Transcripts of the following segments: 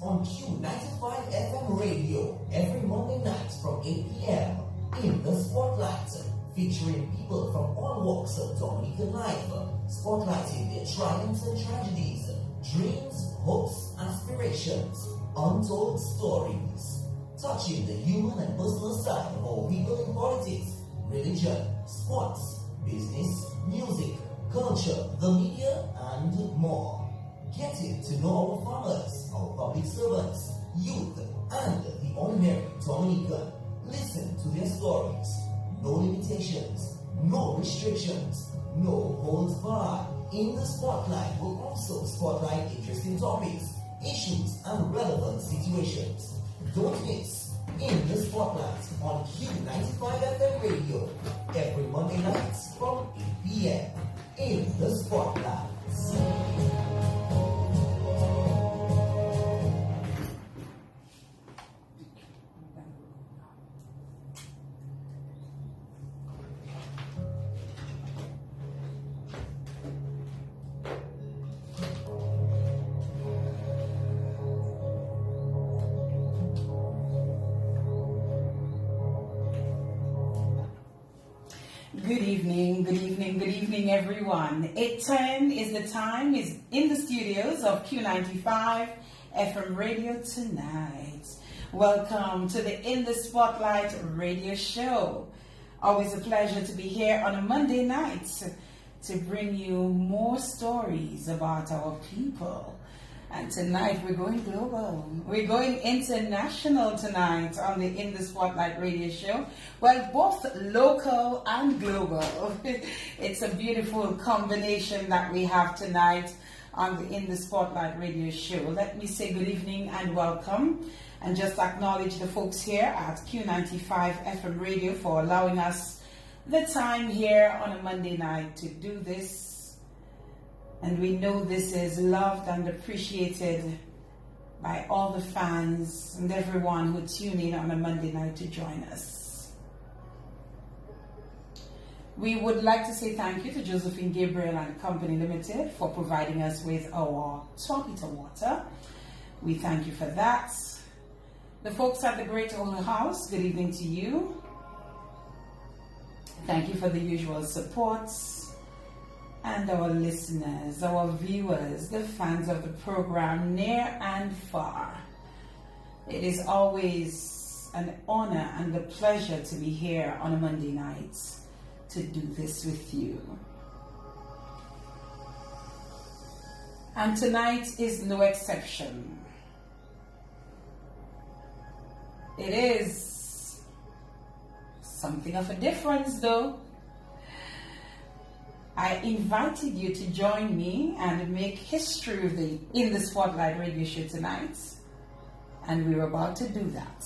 on Q95 FM radio every Monday night from 8 p.m. in the Spotlight, featuring people from all walks of Dominican life, spotlighting their triumphs and tragedies, dreams, hopes, aspirations, untold stories, touching the human and personal side of our people in politics, religion, sports, business, music, culture, the media, and more. Getting to know our farmers, our public servants, youth, and the ordinary Dominican. Listen to their stories. No limitations, no restrictions, no holds barred. In the Spotlight will also spotlight interesting topics, issues, and relevant situations. Don't miss In the Spotlight on Q95 FM radio every Monday night from 8 p.m. In the Spotlight. Good evening, everyone. 8:10 is the time, is in the studios of Q95 FM radio tonight. Welcome to the In the Spotlight radio show. Always a pleasure to be here on a Monday night to bring you more stories about our people. And tonight we're going global. We're going international tonight on the In the Spotlight radio show. Well, both local and global. It's a beautiful combination that we have tonight on the In the Spotlight radio show. Let me say good evening and welcome, and just acknowledge the folks here at Q95 FM radio for allowing us the time here on a Monday night to do this. And we know this is loved and appreciated by all the fans and everyone who tune in on a Monday night to join us. We would like to say thank you to Josephine Gabriel and Company Limited for providing us with our 12-liter water. We thank you for that. The folks at the Great Old House, good evening to you. Thank you for the usual support. And our listeners, our viewers, the fans of the program near and far. It is always an honor and a pleasure to be here on a Monday night to do this with you. And tonight is no exception. It is something of a difference though. I invited you to join me and make history with the In the Spotlight radio show tonight, and we're about to do that.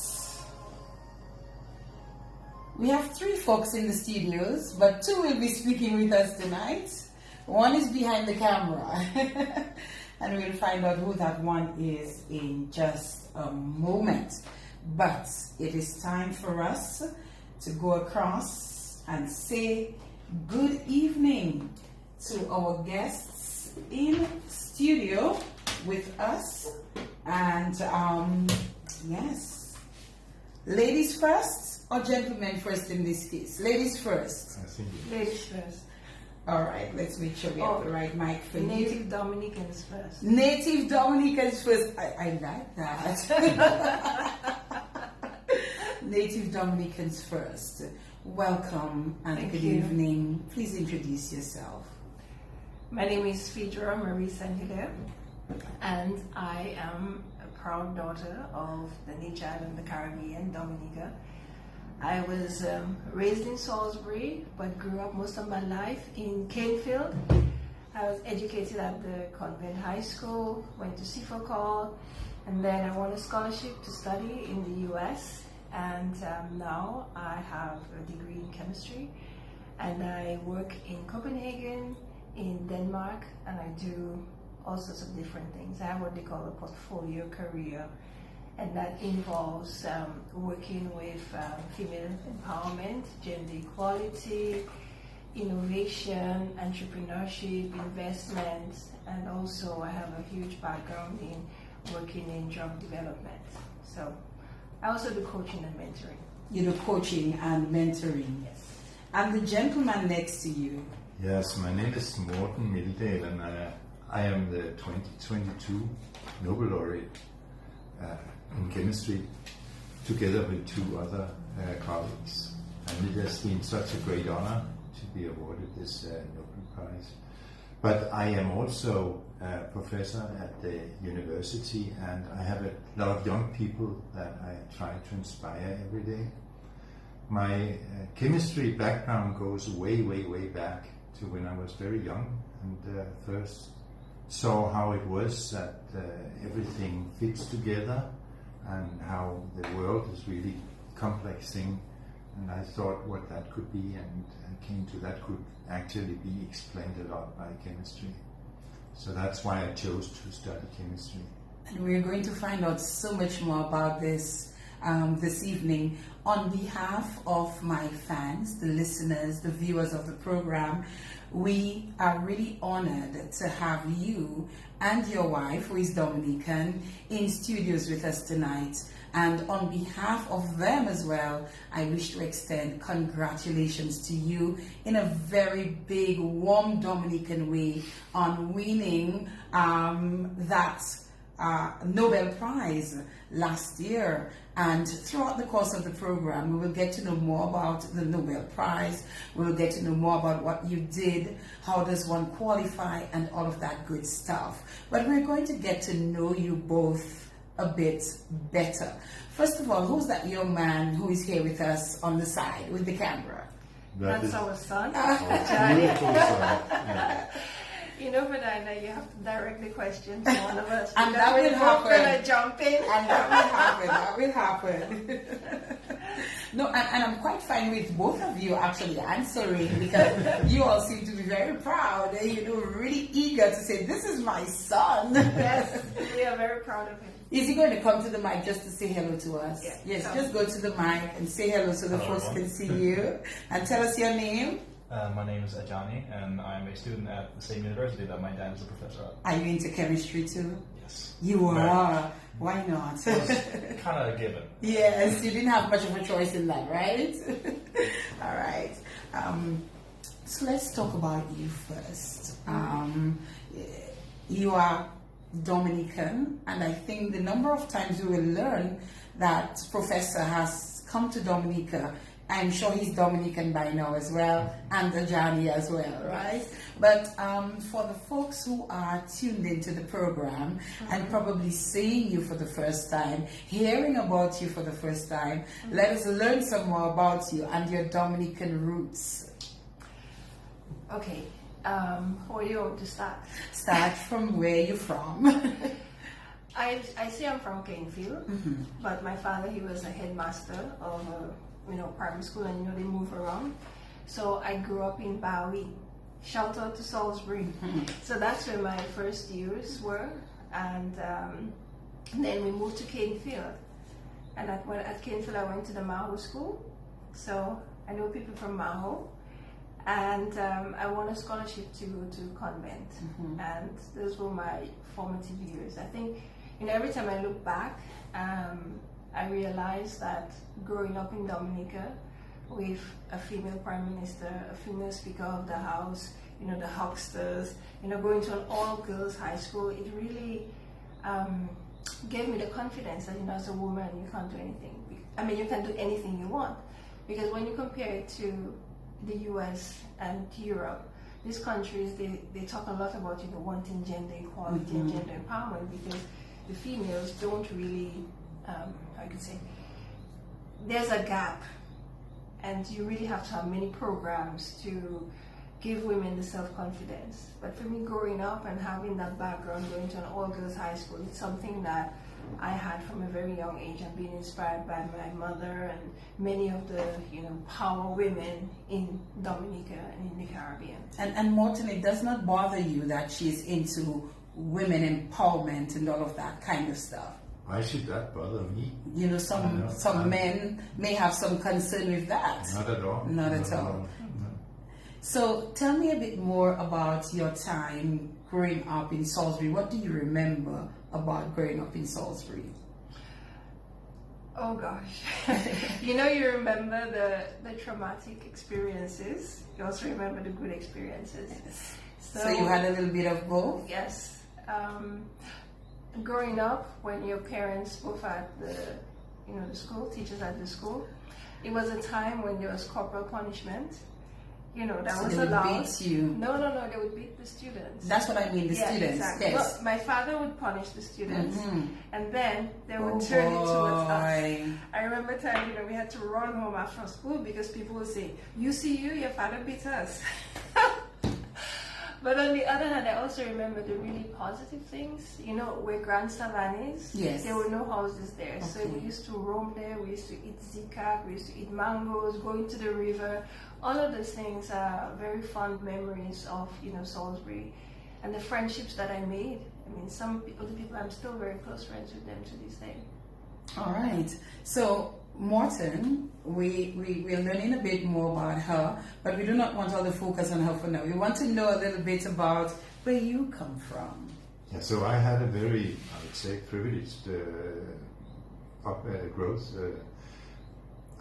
We have 3 folks in the studios, but 2 will be speaking with us tonight. One is behind the camera, and we'll find out who that one is in just a moment. But it is time for us to go across and say good evening to our guests in studio with us. And yes, ladies first or gentlemen first in this case? Ladies first. Ladies first. All right, let's make sure we have the right mic for you. Native Dominicans first. Native Dominicans first. I like that. Native Dominicans first. Welcome and good evening. Please introduce yourself. My name is Phaedria Marie St.Hilaire, and I am a proud daughter of the nature island, the Caribbean, Dominica. I was raised in Salisbury, but grew up most of my life in Canefield. I was educated at the Convent High School, went to CFOCAL, and then I won a scholarship to study in the US. And now I have a degree in chemistry, and I work in Copenhagen, in Denmark, and I do all sorts of different things. I have what they call a portfolio career, and that involves working with female empowerment, gender equality, innovation, entrepreneurship, investment, and also I have a huge background in working in drug development. So I also do coaching and mentoring. You do coaching and mentoring. Yes. And the gentleman next to you. Yes, my name is Morten Meldal, and I am the 2022 Nobel laureate in chemistry, together with two other colleagues. And it has been such a great honor to be awarded this Nobel Prize. But I am also a professor at the university, and I have a lot of young people that I try to inspire every day. My chemistry background goes way, way, way back to when I was very young, and first saw how it was that everything fits together and how the world is really complex thing. And I thought what that could be, and I came to that could actually be explained a lot by chemistry. So that's why I chose to study chemistry. And we're going to find out so much more about this this evening. On behalf of my fans, the listeners, the viewers of the program, we are really honored to have you and your wife, who is Dominican, in studios with us tonight. And on behalf of them as well, I wish to extend congratulations to you in a very big, warm Dominican way on winning that Nobel Prize last year. And throughout the course of the program, we will get to know more about the Nobel Prize. We'll get to know more about what you did, how does one qualify, and all of that good stuff. But we're going to get to know you both a bit better. First of all, who's that young man who is here with us on the side with the camera? That's our son. Our beautiful son. Yeah. You know, Phaedria, you have to direct the question to one of us. And that will happen. We're going to jump in. And that will happen. That will happen. No, and I'm quite fine with both of you actually answering, because you all seem to be very proud and, you know, really eager to say, this is my son. Yes, we are very proud of him. Is he going to come to the mic just to say hello to us? Yeah. Yes, So. just go to the mic and say hello so the folks can see you. And tell us your name. My name is Ajani, and I'm a student at the same university that my dad is a professor at. Are you into chemistry too? Yes. You Very are. much. Why not? Kind of a given. Yes, you didn't have much of a choice in that, right? All right. So let's talk about you first. You are Dominican, and I think the number of times we will learn that Professor has come to Dominica. I'm sure he's Dominican by now as well, and Ajani as well, right? But for the folks who are tuned into the program and probably seeing you for the first time, hearing about you for the first time, let us learn some more about you and your Dominican roots. Okay, where do you want to start? Start from where you're from. I say I'm from Canefield, but my father, he was a headmaster of primary school, and they move around. So I grew up in Bowie. Shout out to Salisbury. So that's where my first years were, and then we moved to Canefield. And at Canefield, I went to the Maho school. So I know people from Maho, and I won a scholarship to convent, and those were my formative years. I think every time I look back, I realized that growing up in Dominica with a female prime minister, a female speaker of the house, the hucksters, going to an all-girls high school, it really gave me the confidence that, as a woman, you can't do anything. I mean, you can do anything you want. Because when you compare it to the US and Europe, these countries, they talk a lot about, wanting gender equality and gender empowerment, because the females don't really, I could say, there's a gap, and you really have to have many programs to give women the self-confidence. But for me, growing up and having that background, going to an all-girls high school, it's something that I had from a very young age, and being inspired by my mother and many of the power women in Dominica and in the Caribbean. And Morten, it does not bother you that she's into women empowerment and all of that kind of stuff? Why should that bother me? Some men may have some concern with that. Not at all. Not at all. No. So tell me a bit more about your time growing up in Salisbury. What do you remember about growing up in Salisbury? Oh gosh. You remember the traumatic experiences. You also remember the good experiences. Yes. So you had a little bit of both? Yes. Growing up, when your parents both at the school, teachers at the school, it was a time when there was corporal punishment. That so was they would allowed. beat you. No, they would beat the students. That's what I mean, the students. Exactly. Yes. Well, my father would punish the students, and then they would Oh, turn it towards us. boy. I remember time, we had to run home after school because people would say, "You see, your father beat us." But on the other hand, I also remember the really positive things. Where Grand Savannah is, Yes. there were no houses there. So Okay. we used to roam there, we used to eat zika, we used to eat mangoes, go into the river. All of those things are very fond memories of, Salisbury. And the friendships that I made. I mean, some people, the people, I'm still very close friends with them to this day. All right. So, Morten, we're learning a bit more about her, but we do not want all the focus on her for now. We want to know a little bit about where you come from. Yeah, so I had a very, I would say, privileged growth.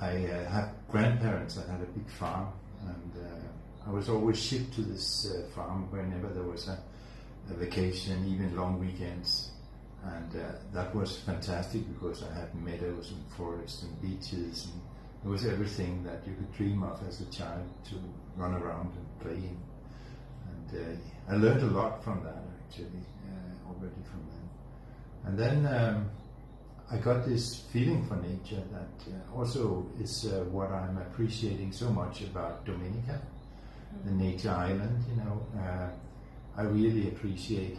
I had grandparents that had a big farm, and I was always shipped to this farm whenever there was a vacation, even long weekends. And that was fantastic because I had meadows and forests and beaches, and it was everything that you could dream of as a child to run around and play in. And I learned a lot from that actually, already from then. And then I got this feeling for nature that also is what I'm appreciating so much about Dominica, the nature island. I really appreciate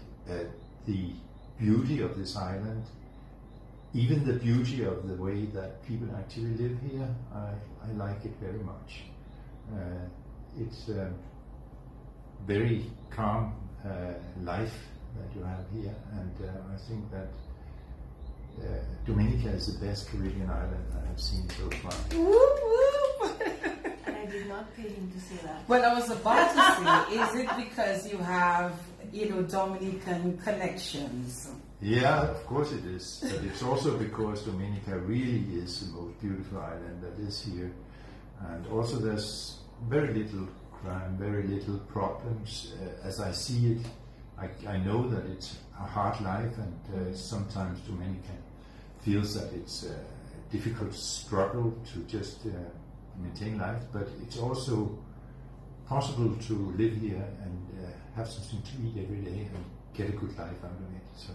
the beauty of this island, even the beauty of the way that people actually live here. I like it very much. It's a very calm life that you have here, and I think that Dominica is the best Caribbean island I have seen so far. Whoop, whoop. And I did not pay him to say that. Well, I was about to say, is it because you have, Dominican connections? Yeah, of course it is. But it's also because Dominica really is the most beautiful island that is here. And also there's very little crime, very little problems. As I see it, I know that it's a hard life, and sometimes Dominica feels that it's a difficult struggle to just maintain life, but it's also possible to live here and have something to eat every day and get a good life out of it. So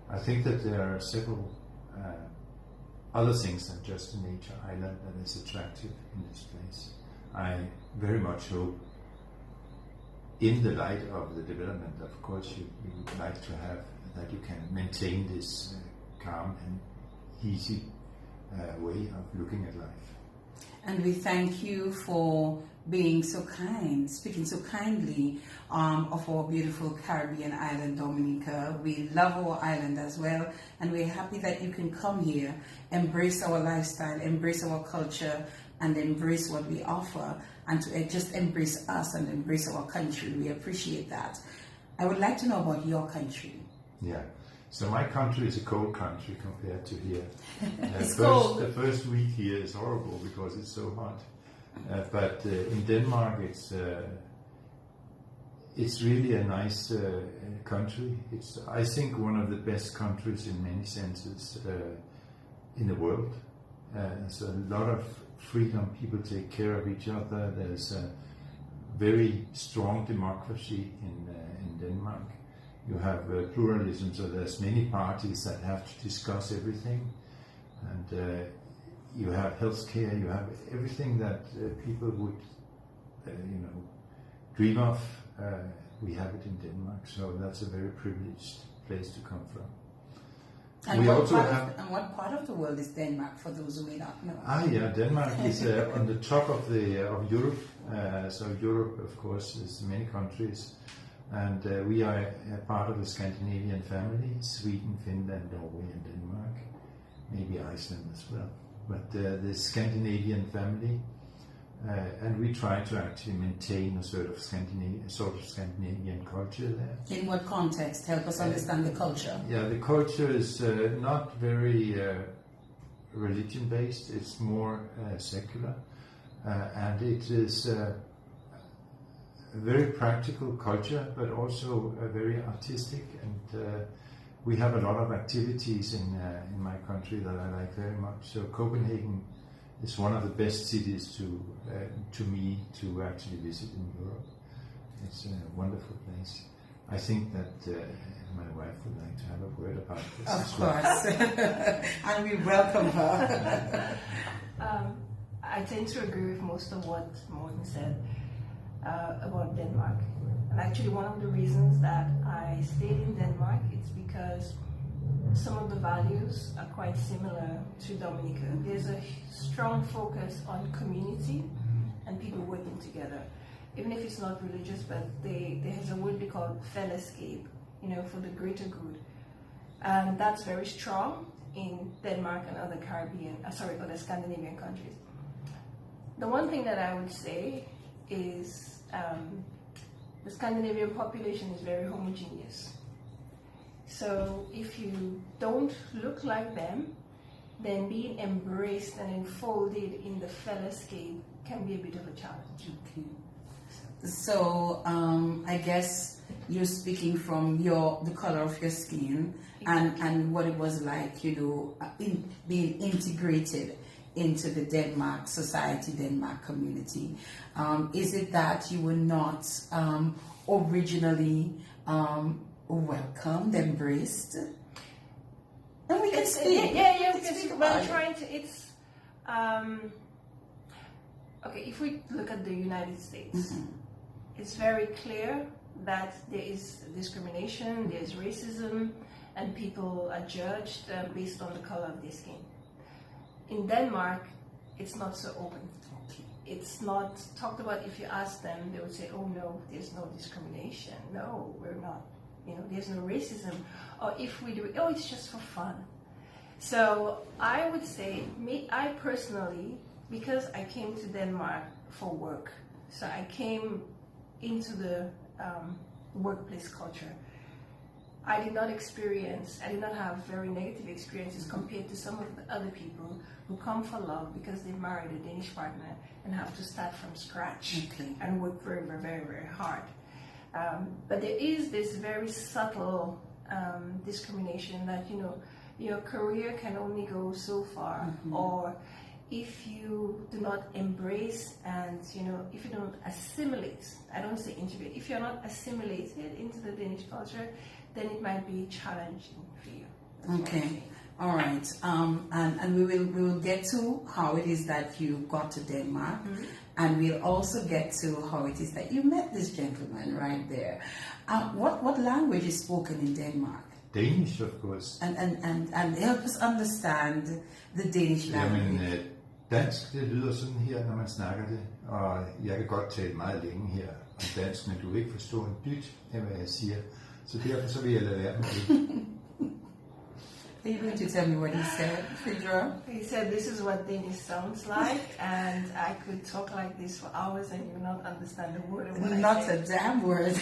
I think that there are several other things than just a nature island that is attractive in this place. I very much hope, in the light of the development, of course, you would like to have that you can maintain this calm and easy way of looking at life. And we thank you for being so kind, speaking so kindly of our beautiful Caribbean island, Dominica. We love our island as well, and we're happy that you can come here, embrace our lifestyle, embrace our culture, and embrace what we offer, and to just embrace us and embrace our country. We appreciate that. I would like to know about your country. Yeah. So my country is a cold country compared to here. It's cold. The first week here is horrible because it's so hot. But in Denmark, it's really a nice country. It's, I think, one of the best countries in many senses in the world. There's a lot of freedom. People take care of each other. There's a very strong democracy in Denmark. You have pluralism, so there's many parties that have to discuss everything, and you have healthcare. You have everything that people would, dream of. We have it in Denmark, so that's a very privileged place to come from. And what part of the world is Denmark, for those who may not know? Yeah, Denmark is on the top of Europe. So Europe, of course, is many countries. And we are a part of the Scandinavian family: Sweden, Finland, Norway, and Denmark. Maybe Iceland as well. But the Scandinavian family, and we try to actually maintain a sort of Scandinavian culture there. In what context? Help us understand the culture. Yeah, the culture is not very religion based. It's more secular, and it is a very practical culture, but also very artistic. And we have a lot of activities in my country that I like very much. So Copenhagen is one of the best cities to me to actually visit in Europe. It's a wonderful place. I think that my wife would like to have a word about this. Of course, and we welcome her. I tend to agree with most of what Morten said about Denmark. And actually, one of the reasons that I stayed in Denmark is because some of the values are quite similar to Dominica. There's a strong focus on community and people working together. Even if it's not religious, but there's a word they call fellesskab, for the greater good. And that's very strong in Denmark and other other Scandinavian countries. The one thing that I would say is the Scandinavian population is very homogeneous. So if you don't look like them, then being embraced and enfolded in the fellesskab can be a bit of a challenge. Okay. So I guess you're speaking from the color of your skin and what it was like, being integrated into the Denmark society, Denmark community. Is it that you were not originally welcomed, embraced? And we can speak. Yeah, we can speak about trying to. It's okay. If we look at the United States, it's very clear that there is discrimination, there's racism, and people are judged based on the color of their skin. In Denmark, it's not so open. It's not talked about. If you ask them, they would say, "Oh no, there's no discrimination. No, we're not. There's no racism." Or if we do it, "Oh, it's just for fun." So I would say, I personally, because I came to Denmark for work, so I came into the workplace culture. I did not have very negative experiences compared to some of the other people who come for love because they married a Danish partner and have to start from scratch and work very, very, very, very hard. But there is this very subtle discrimination that, your career can only go so far, or if you do not embrace and, if you don't assimilate, I don't say integrate, if you're not assimilated into the Danish culture, then it might be challenging for you. Okay, all right. And we will get to how it is that you got to Denmark, and we'll also get to how it is that you met this gentleman right there. What language is spoken in Denmark? Danish, of course. And help us understand the Danish language. Jamen, dansk, det lyder sådan her, når man snakker det, og jeg kan godt tale meget længe her om dansk, men du vil ikke forstå en dyt af, hvad jeg siger. Så derfor så vil jeg lade være med det. Are you going to tell me what he said, Phaedria? He said, "This is what Danish sounds like," and I could talk like this for hours and you will not understand a word of what I say. Not a damn word.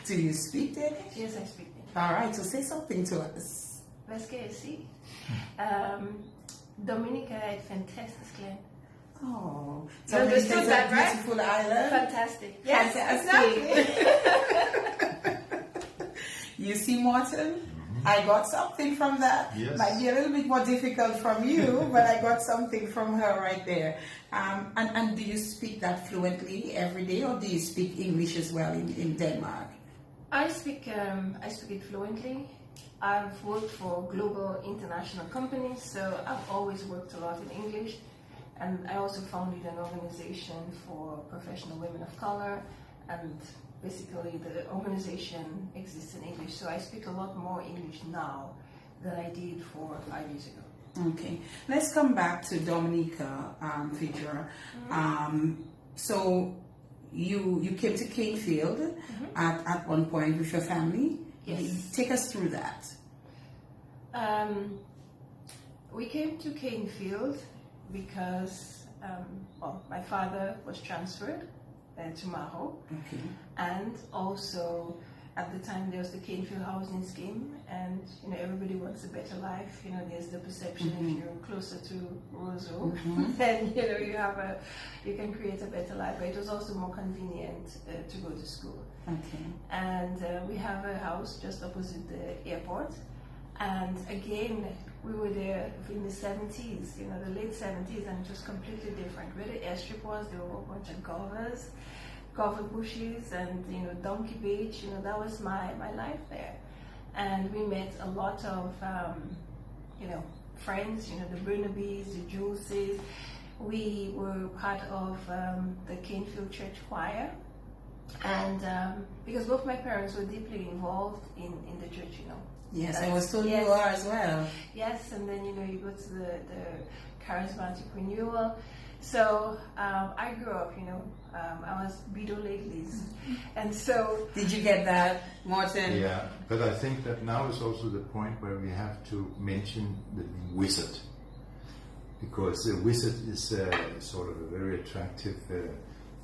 Do you speak Danish? Yes, I speak Danish. All right, so say something to us. Hvad skal jeg sige? Dominica er et fantastisk land. Oh, you understood that, right? Beautiful island. Fantastic. Yes, Fantastic. exactly. You see, Morten, I got something from that. Yes. Might be a little bit more difficult from you, but I got something from her right there. And do you speak that fluently every day, or do you speak English as well in Denmark? I speak it fluently. I've worked for global international companies, so I've always worked a lot in English. And I also founded an organization for professional women of color, and basically the organization exists in English. So I speak a lot more English now than I did 4 or 5 years ago. Okay, let's come back to Dominica, Phaedria. So you came to Canefield at one point with your family. Yes. Take us through that. We came to Canefield because my father was transferred to Maho, Okay. and also at the time there was the Canefield housing scheme, and everybody wants a better life. There's the perception if you're closer to Roseau, then you can create a better life. But it was also more convenient to go to school. Okay. And we have a house just opposite the airport. And again, we were there in the 70s, the late 70s, and it was completely different. Where the airstrip was, there were a bunch of guava bushes, and Donkey Beach. That was my life there. And we met a lot of friends, the Burnabys, the Juleses. We were part of the Canefield Church Choir, and because both my parents were deeply involved in the church. Yes, I was told you are as well. Yes, and then you go to the charismatic renewal. So I grew up, I was Bido Ladies, and so. Did you get that, Morten? Yeah, but I think that now is also the point where we have to mention the wizard, because the wizard is sort of a very attractive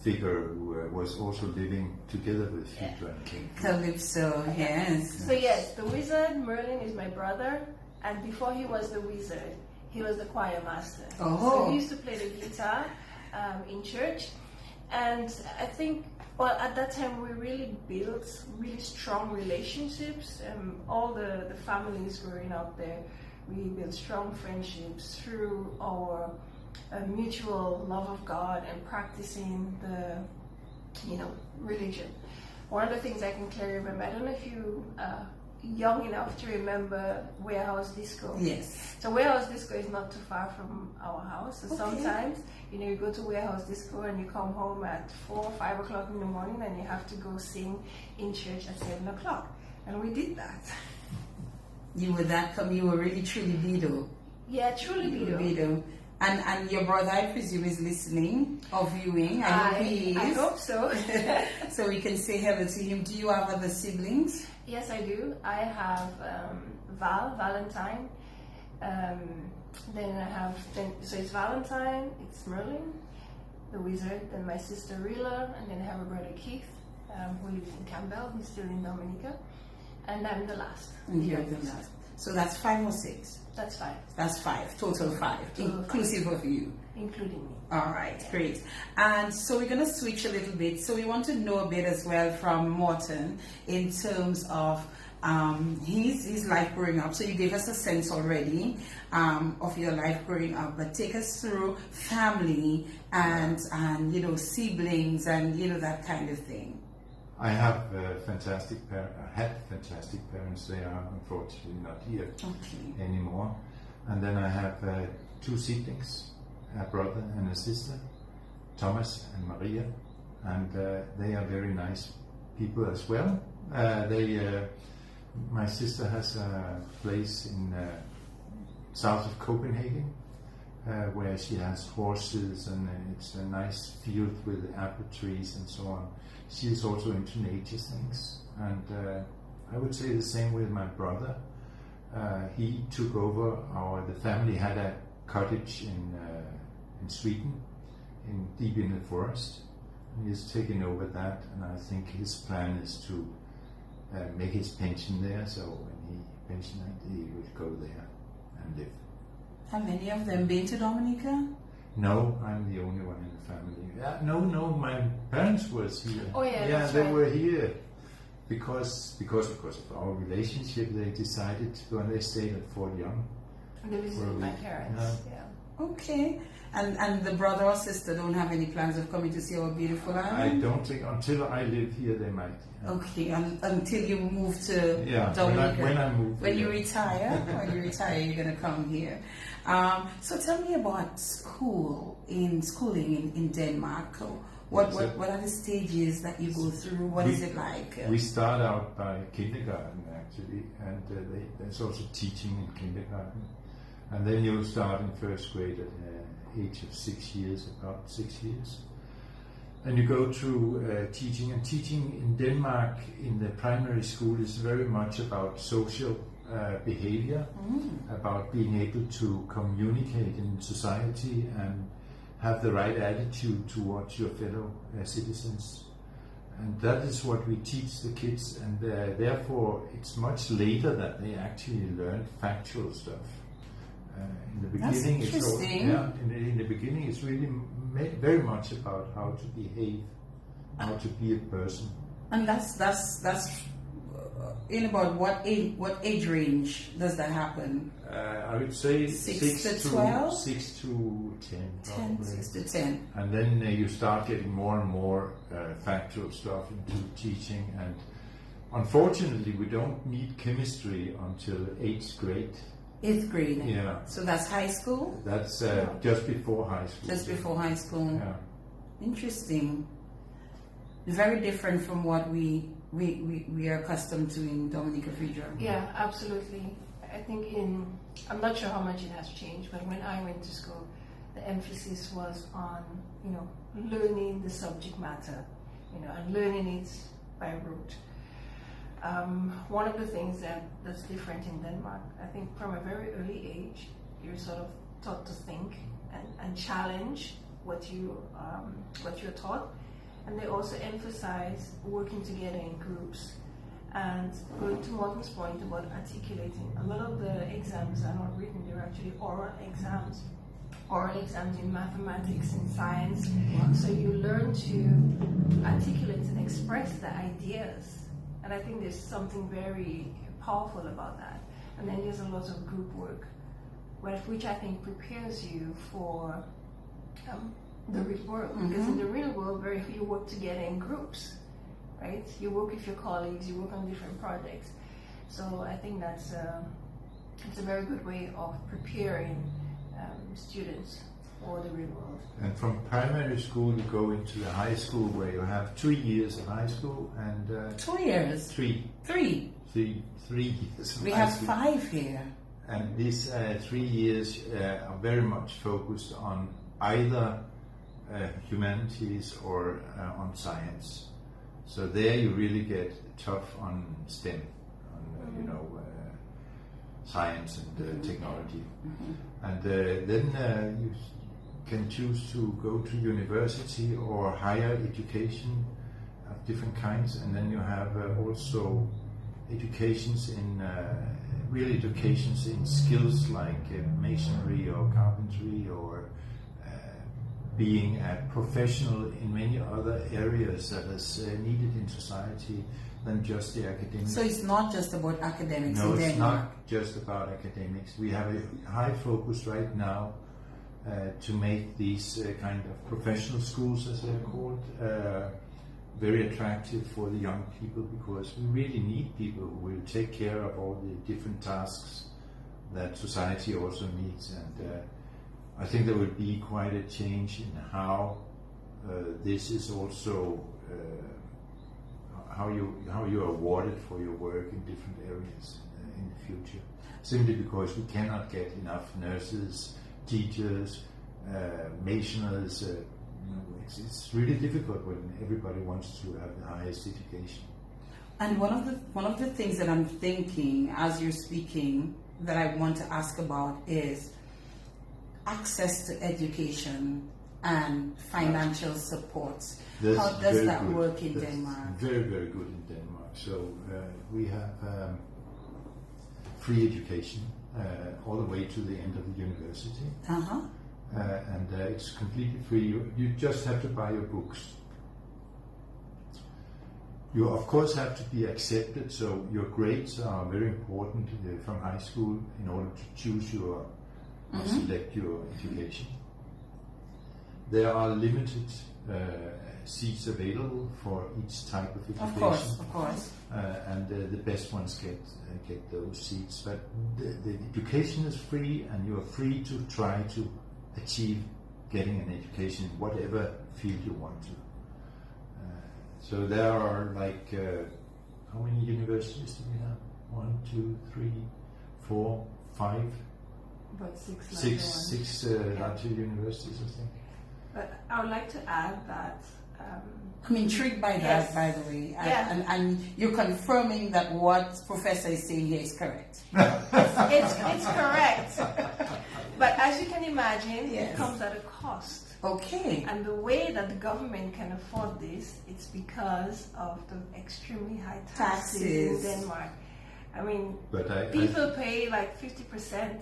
figure who was also living together with Phaedria and King. Calypso, yes. So yes, the wizard, Merlin, is my brother, and before he was the wizard, he was the choir master. Oh. So he used to play the guitar in church, and I think, at that time we really built really strong relationships. All the families growing up there, we built strong friendships through our mutual love of God and practicing the, religion. One of the things I can clearly remember, I don't know if you young enough to remember Warehouse Disco. Yes. So Warehouse Disco is not too far from our house. So sometimes, you go to Warehouse Disco and you come home at 4 or 5 o'clock in the morning and you have to go sing in church at 7 o'clock. And we did that. You were really truly Bido. Yeah, truly Bido. And your brother, I presume, is listening or viewing. I hope he is. I hope so. So we can say hello to him. Do you have other siblings? Yes, I do. I have Valentine. Then I have, so it's Valentine, it's Merlin, the wizard, then my sister Rila, and then I have a brother Keith, who lives in Campbell. He's still in Dominica. And I'm the last. And you're the last. So that's 5 or 6? That's 5. That's 5, total 5, inclusive of you. Including me. All right, great. And so we're going to switch a little bit. So we want to know a bit as well from Morten in terms of his life growing up. So you gave us a sense already of your life growing up, but take us through family and siblings and that kind of thing. I have fantastic parents. They are unfortunately not here anymore. And then I have 2 siblings, a brother and a sister, Thomas and Maria, and they are very nice people as well. My sister has a place in south of Copenhagen, where she has horses, and it's a nice field with apple trees and so on. She is also into nature things, and I would say the same with my brother. He took over the family had a cottage in Sweden, deep in the forest, and he's taken over that, and I think his plan is to make his pension there, so when he pensioned, he would go there and live. Have any of them been to Dominica? No, I'm the only one in the family. No, my parents was here. Oh yeah, that's they right. were here because of our relationship. They decided to go, and they stayed at Fort Young. And they visited my parents. Yeah. Okay. And the brother or sister don't have any plans of coming to see our beautiful island? I don't think until I live here they might. Yeah. Okay, until you move to Dominica. When I move. When you retire, you're going to come here. So tell me about schooling in Denmark. What are the stages that you go through? What is it like? We start out by kindergarten actually, and there's also teaching in kindergarten. And then you start in first grade at the age of 6 years, about 6 years. And you go through teaching. And teaching in Denmark in the primary school is very much about social behavior, about being able to communicate in society and have the right attitude towards your fellow citizens. And that is what we teach the kids, and therefore it's much later that they actually learn factual stuff. In the beginning, That's it's all, interesting. in the beginning, it's really very much about how to behave, how to be a person. And that's in about what age range does that happen? I would say 6 to 12? 6 to 10. 10, Probably. 6 to 10. And then you start getting more and more factual stuff into teaching. And unfortunately, we don't need chemistry until 8th grade. 8th grade. Yeah. So that's high school? That's just before high school. Just before high school. Yeah. Interesting. Very different from what we are accustomed to in Dominica Phaedria. Yeah, absolutely. I think I'm not sure how much it has changed, but when I went to school, the emphasis was on, learning the subject matter, and learning it by rote. One of the things that's different in Denmark, I think from a very early age, you're sort of taught to think and challenge what you're taught. And they also emphasize working together in groups. And going to Morten's point about articulating, a lot of the exams are not written, they're actually oral exams in mathematics and science. So you learn to articulate and express the ideas. And I think there's something very powerful about that. And then there's a lot of group work, which I think prepares you for the real world. Because in the real world, you work together in groups, right? You work with your colleagues, you work on different projects. So I think it's a very good way of preparing students for the real world. And from primary school, you go into the high school where you have 2 years of high school and 2 years. 3 years. Of We high have school. 5 here. And these 3 years are very much focused on either humanities or on science. So there you really get tough on STEM, on science and technology. And then you can choose to go to university or higher education of different kinds, and then you have also educations in real educations in skills like masonry or carpentry or being a professional in many other areas that is needed in society than just the academics. So it's not just about academics No, in it's Denmark. not just about academics. We have a high focus right now to make these kind of professional schools, as they're called, very attractive for the young people, because we really need people who will take care of all the different tasks that society also needs. And I think there will be quite a change in how this is also how you are awarded for your work in different areas in the future. Simply because we cannot get enough nurses, teachers, masoners. It's really difficult when everybody wants to have the highest education. And one of the things that I'm thinking as you're speaking that I want to ask about is access to education and financial support. How does that work in Denmark? Very, very good in Denmark. So we have free education all the way to the end of the university. And it's completely free. You just have to buy your books. You of course have to be accepted, so your grades are very important from high school in order to choose your select your education. There are limited seats available for each type of education. Of course. And the best ones get those seats. But the education is free, and you are free to try to achieve getting an education in whatever field you want to. So there are how many universities do we have? 1, 2, 3, 4, 5? About 6 Six larger universities, I think. But I would like to add that I'm intrigued by that, Yes. by the way. Yeah. And you're confirming that what Professor is saying here is correct. It's correct. But as you can imagine, Yes. it comes at a cost. Okay. And the way that the government can afford this, it's because of the extremely high taxes Taxes. in Denmark. I mean, But people pay like 50%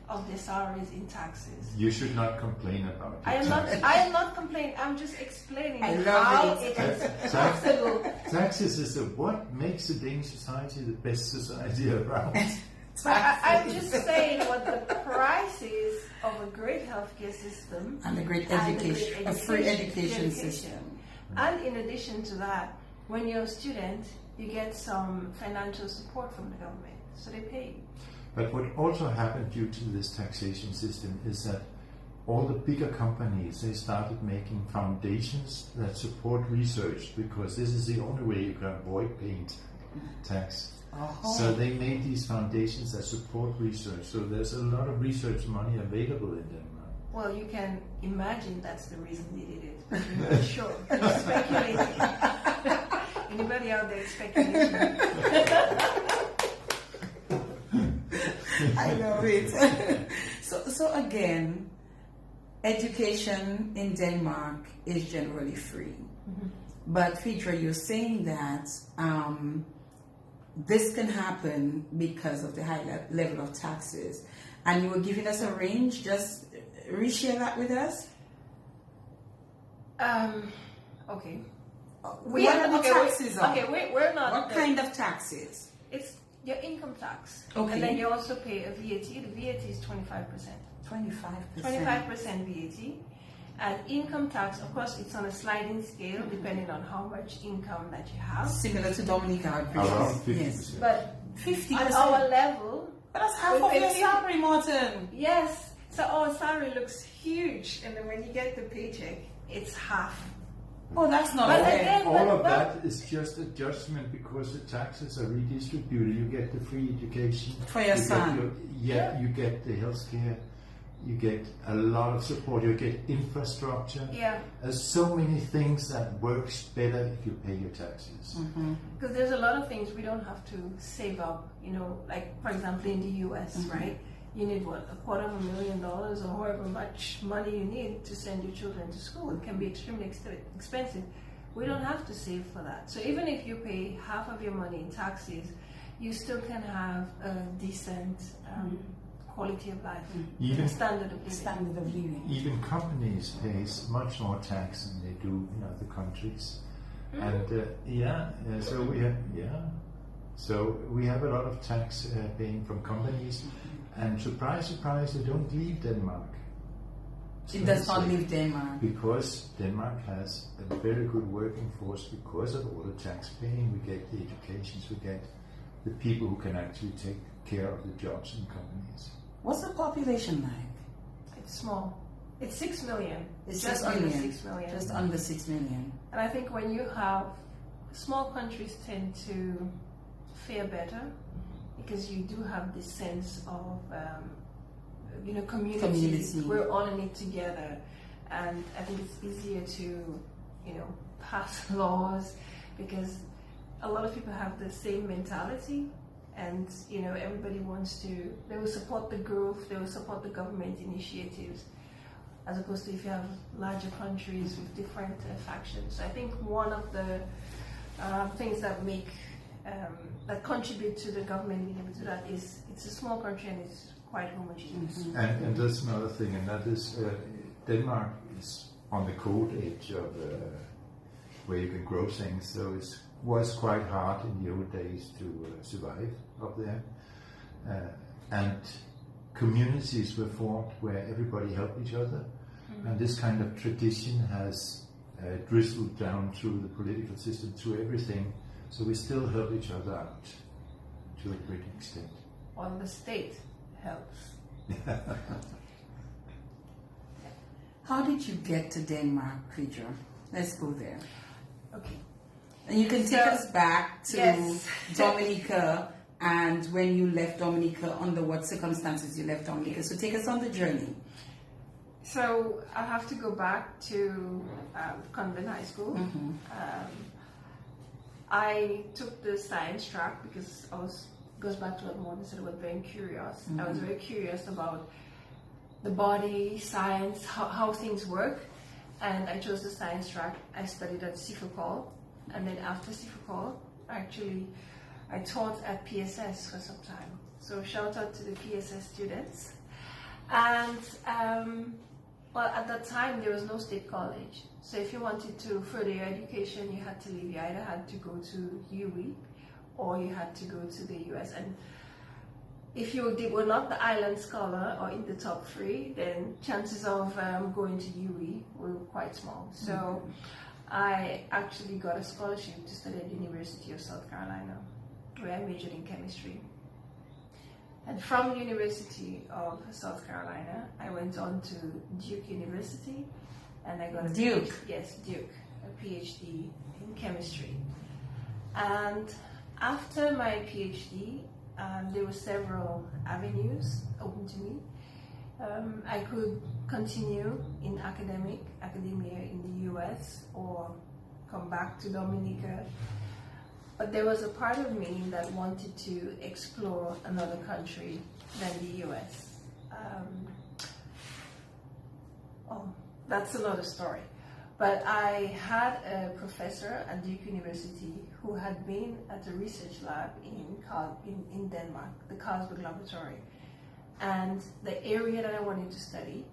of their salaries in taxes. you should not complain about it. I am not complaining. I'm just explaining I love how it. it is possible. Taxes is what makes the Danish society the best society around. But I'm just saying what the price is of a great healthcare system And a great and education, a free education system. And in addition to that, when you're a student, you get some financial support from the government, so they pay you. But what also happened due to this taxation system is that all the bigger companies, they started making foundations that support research, because this is the only way you can avoid paying tax. So they made these foundations that support research. So there's a lot of research money available in Denmark. Well, you can imagine that's the reason they did it. But you're not sure. You're speculating. Anybody out there speculating? I love it. So again, education in Denmark is generally free. Mm-hmm. But Phaedria, you're saying that this can happen because of the high level of taxes. And you were giving us a range. Just reshare that with us. Okay. What are the taxes on? Okay, we're not. What kind of taxes? It's your income tax. Okay. And then you also pay a VAT. The VAT is 25%. 25%. 25% VAT. And income tax, of course, it's on a sliding scale depending on how much income that you have. Similar to Dominica. Around 50%. Yes. But 50%. at our level, But that's half we of your pay salary, Morten. yes. So our salary looks huge, and then when you get the paycheck, it's half. Oh, that's not But fair. again, All of but- that is just adjustment, because the taxes are redistributed. You get the free education For your son. You get the healthcare. You get a lot of support. You get infrastructure. Yeah. There's so many things that works better if you pay your taxes. Because there's a lot of things we don't have to save up, like for example in the US, right? You need what, $250,000 or however much money you need to send your children to school. It can be extremely expensive. We don't have to save for that. So even if you pay half of your money in taxes, you still can have a decent quality of life, standard of living. Standard of living. Even companies pay much more tax than they do in other countries. And so we have a lot of tax paying from companies. And surprise, surprise, they don't leave Denmark. It does not leave Denmark. Because Denmark has a very good working force because of all the tax paying. We get the educations, we get the people who can actually take care of the jobs in companies. What's the population like? It's small. It's 6 million. It's just 6 under million. 6 million. Just under 6 million. And I think when you have small countries tend to fare better because you do have this sense of community. We're all in it together, and I think it's easier to pass laws because a lot of people have the same mentality, and everybody they will support the growth, they will support the government initiatives, as opposed to if you have larger countries with different factions. I think one of the things that that contribute to the government being able to do that is it's a small country and it's quite homogeneous. And there's another thing, and that is Denmark is on the cold edge of where you can grow things, so it was quite hard in the old days to survive up there. And communities were formed where everybody helped each other, and this kind of tradition has drizzled down through the political system to everything. So we still help each other out to a great extent. Well, the state helps. How did you get to Denmark, Phaedria? Let's go there. Okay. And you can take us back to Yes. Dominica and when you left Dominica, under what circumstances you left Dominica. So take us on the journey. So I have to go back to Convent High School. I took the science track because goes back to what Morten said, I was very curious. I was very curious about the body, science, how things work, and I chose the science track. I studied at CIFOCOL, and then after CIFOCOL, actually, I taught at PSS for some time. So shout out to the PSS students. And well, at that time there was no state college. So if you wanted to further your education, you had to leave. You either had to go to UE or you had to go to the US. And if you were not the island scholar or in the top 3, then chances of going to UE were quite small. So I actually got a scholarship to study at the University of South Carolina, where I majored in chemistry. And from the University of South Carolina, I went on to Duke University, and I got a Duke. Yes, Duke, a PhD in chemistry. And after my PhD, there were several avenues open to me. I could continue in academia in the US or come back to Dominica. But there was a part of me that wanted to explore another country than the US. That's another story. But I had a professor at Duke University who had been at a research lab in Denmark, the Carlsberg Laboratory. And the area that I wanted to study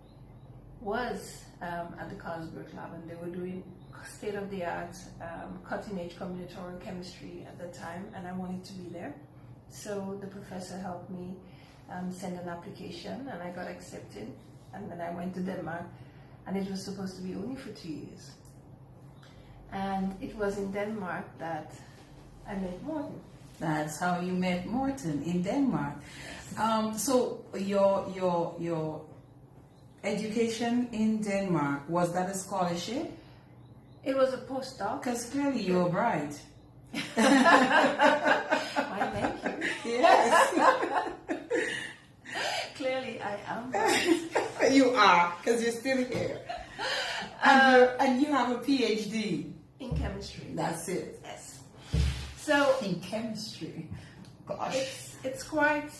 was at the Carlsberg Lab, and they were doing state-of-the-art, cutting-edge combinatorial chemistry at the time, and I wanted to be there. So the professor helped me send an application, and I got accepted. And then I went to Denmark, and it was supposed to be only for 2 years. And it was in Denmark that I met Morten. That's how you met Morten, in Denmark. So your education in Denmark, was that a scholarship? It was a postdoc. Because clearly you were bright. Why, thank you. Yes. Clearly I am bright. You are, because you're still here. And you have a PhD. In chemistry. That's it. Yes. So in chemistry. Gosh. It's quite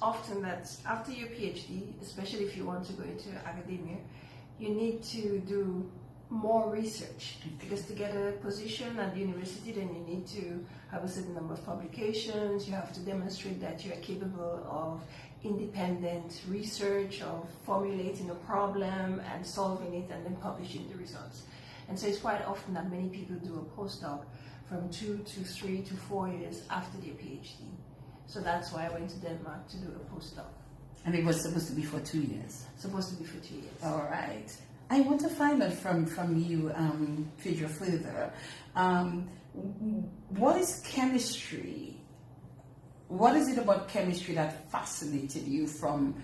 often that after your PhD, especially if you want to go into academia, you need to do more research, because to get a position at the university, then you need to have a certain number of publications. You have to demonstrate that you are capable of independent research, of formulating a problem and solving it and then publishing the results. And so it's quite often that many people do a postdoc from 2 to 3 to 4 years after their PhD. So that's why I went to Denmark to do a postdoc. And it was supposed to be for 2 years? Supposed to be for 2 years. All right. I want to find out from you, Phaedria, further. What is chemistry? What is it about chemistry that fascinated you from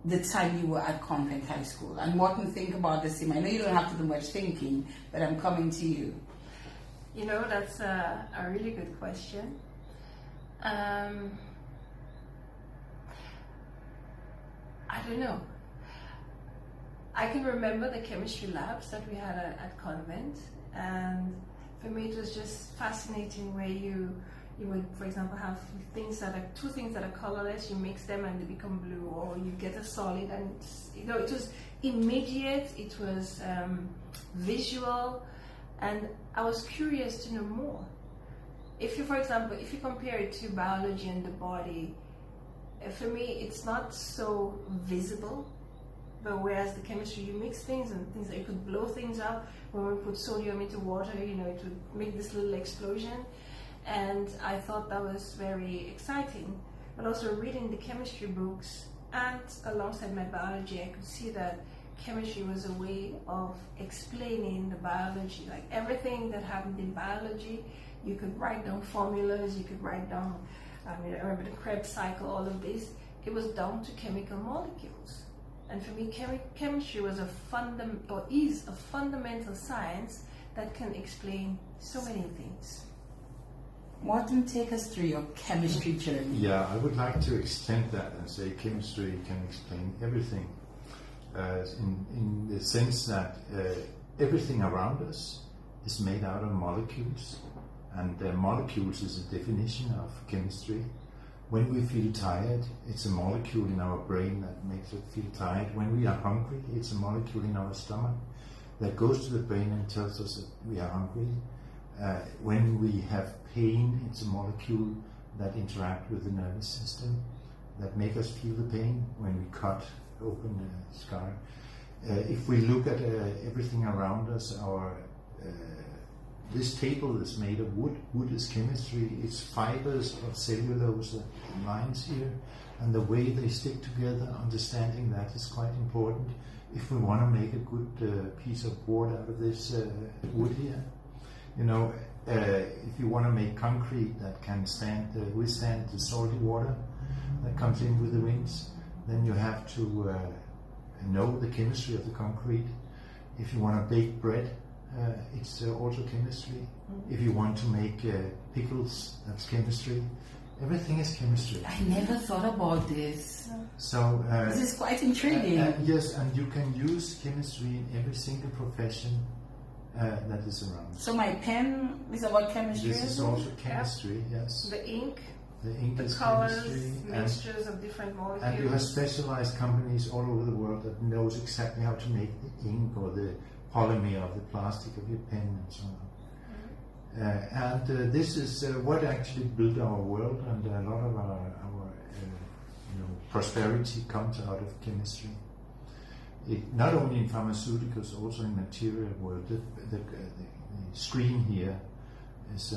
the time you were at Convent High School? And Morten, think about the same. I know you don't have to do much thinking, but I'm coming to you. You know, that's a really good question. I don't know. I can remember the chemistry labs that we had at Convent, and for me it was just fascinating where you would, for example, have two things that are colorless, you mix them and they become blue, or you get a solid, and it was immediate, it was visual, and I was curious to know more. For example, if you compare it to biology and the body, for me it's not so visible. But whereas the chemistry, you mix things and things that you could blow things up. When we put sodium into water, it would make this little explosion. And I thought that was very exciting. But also reading the chemistry books and alongside my biology, I could see that chemistry was a way of explaining the biology. Like everything that happened in biology, you could write down formulas, you could write down, I remember the Krebs cycle, all of this. It was down to chemical molecules. And for me, chemistry was is a fundamental science that can explain so many things. Morten, take us through your chemistry journey. Yeah, I would like to extend that and say chemistry can explain everything. in the sense that everything around us is made out of molecules, and molecules is a definition of chemistry. When we feel tired, it's a molecule in our brain that makes us feel tired. When we are hungry, it's a molecule in our stomach that goes to the brain and tells us that we are hungry. When we have pain, it's a molecule that interacts with the nervous system that make us feel the pain when we cut open a scar. If we look at everything around us, this table is made of wood. Wood is chemistry. It's fibers of cellulose lines here, and the way they stick together, understanding that is quite important if we want to make a good piece of board out of this wood here. You know, if you want to make concrete that can withstand the salty water that comes in with the winds, then you have to know the chemistry of the concrete. If you want to bake bread, it's also chemistry. If you want to make pickles, that's chemistry. Everything is chemistry. I never thought about this. So this is quite intriguing. Yes, and you can use chemistry in every single profession that is around. So my pen is about chemistry. This is also chemistry. Yes. The ink. The ink is colors, chemistry, mixtures of different molecules. and you have specialized companies all over the world that knows exactly how to make the ink or the polymer of the plastic of your pen and so on. This is what actually built our world, and a lot of our prosperity comes out of chemistry. Not only in pharmaceuticals, also in material world. The screen here is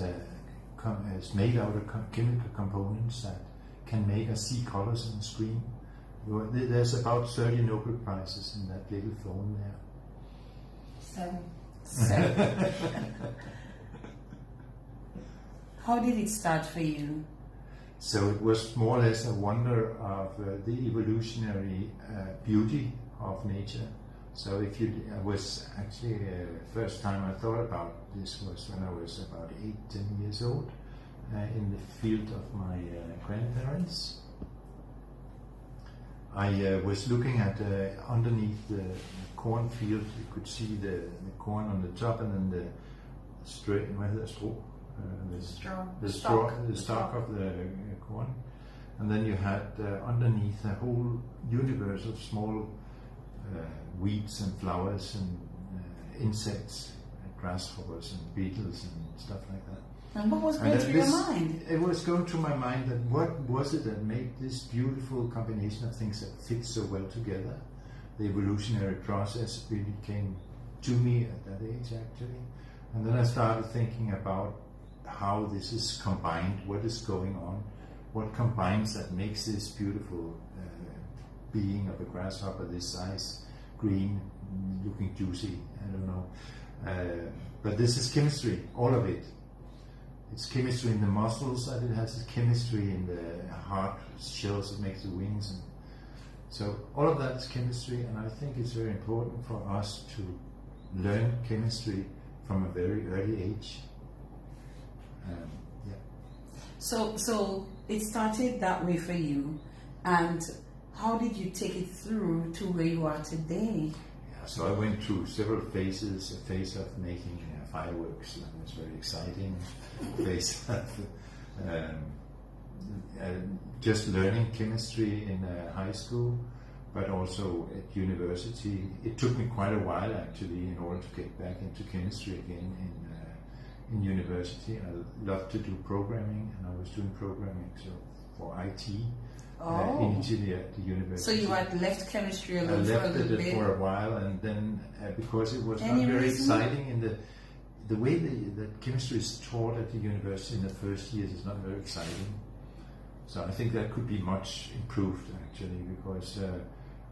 made out of chemical components that can make us see colors on the screen. There's about 30 Nobel Prizes in that little phone there. 7. How did it start for you? So it was more or less a wonder of the evolutionary beauty of nature. So I was actually, first time I thought about this was when I was about 8-10 years old, in the field of my grandparents. I was looking at underneath the cornfield. You could see the corn on the top, and then the stalk of the corn, and then you had underneath a whole universe of small weeds and flowers and insects, grasshoppers and beetles and stuff like that. And what was going through your mind? It was going through my mind that what was it that made this beautiful combination of things that fit so well together? The evolutionary process really came to me at that age, actually. And then I started thinking about how this is combined, what is going on, what combines that makes this beautiful being of a grasshopper this size, green, looking juicy, I don't know. But this is chemistry, all of it. It's chemistry in the muscles that it has, it's chemistry in the hard shells that makes the wings. And so all of that is chemistry, and I think it's very important for us to learn chemistry from a very early age. So it started that way for you, and how did you take it through to where you are today? Yeah, so I went through several phases. A phase of making fireworks, that was very exciting. A phase of just learning chemistry in high school, but also at university. It took me quite a while actually in order to get back into chemistry again in university. I loved to do programming, and I was doing programming for IT initially at the university. So you had left chemistry I alone for a left little it bit? for a while, and then because it was Any not very reason? exciting in the way that chemistry is taught at the university in the first years is not very exciting. So I think that could be much improved actually, because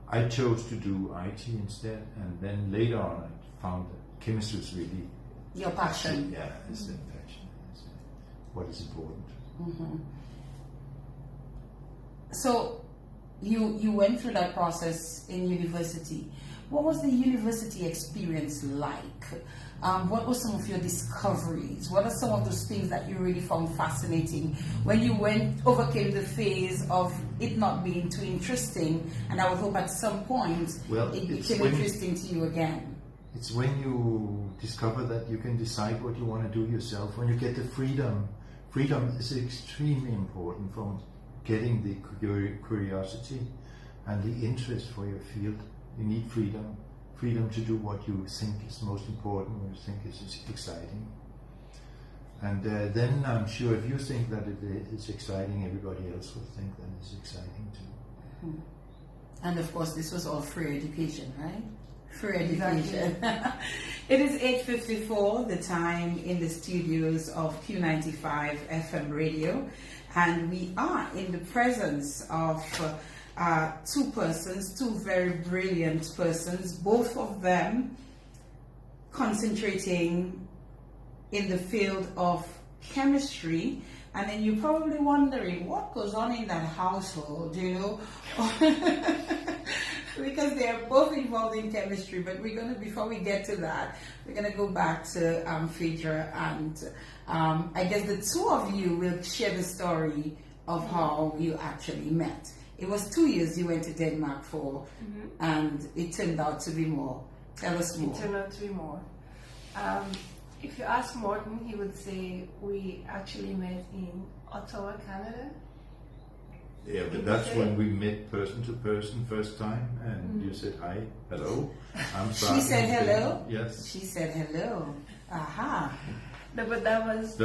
I chose to do IT instead, and then later on I found that chemistry is really Your passion. Yeah, it's the passion. It's what is important. Mm-hmm. So you went through that process in university. What was the university experience like? what were some of your discoveries? What are some of those things that you really found fascinating when you overcame the phase of it not being too interesting, and I would hope at some point it became interesting to you again? It's when you discover that you can decide what you want to do yourself, when you get the freedom. Freedom is extremely important from getting the curiosity and the interest for your field. You need freedom. Freedom to do what you think is most important, what you think is exciting. And then I'm sure if you think that it is exciting, everybody else will think that it's exciting too. Hmm. And of course, this was all free education, right? Free education. It is 8:54, the time in the studios of Q95 FM radio, and we are in the presence of two very brilliant persons, both of them concentrating in the field of chemistry. And then you're probably wondering what goes on in that household, you know, because they are both involved in chemistry. But before we get to that, we're gonna go back to Phaedria, and I guess the two of you will share the story of how you actually met. It was 2 years you went to Denmark for, and it turned out to be more. Tell us more. It turned out to be more. If you ask Morten, he would say we actually met in Ottawa, Canada. Yeah, but that's when we met person to person first time, and you said hi, hello. I'm sorry. She said hello? Yes. She said hello. Aha. No, but that was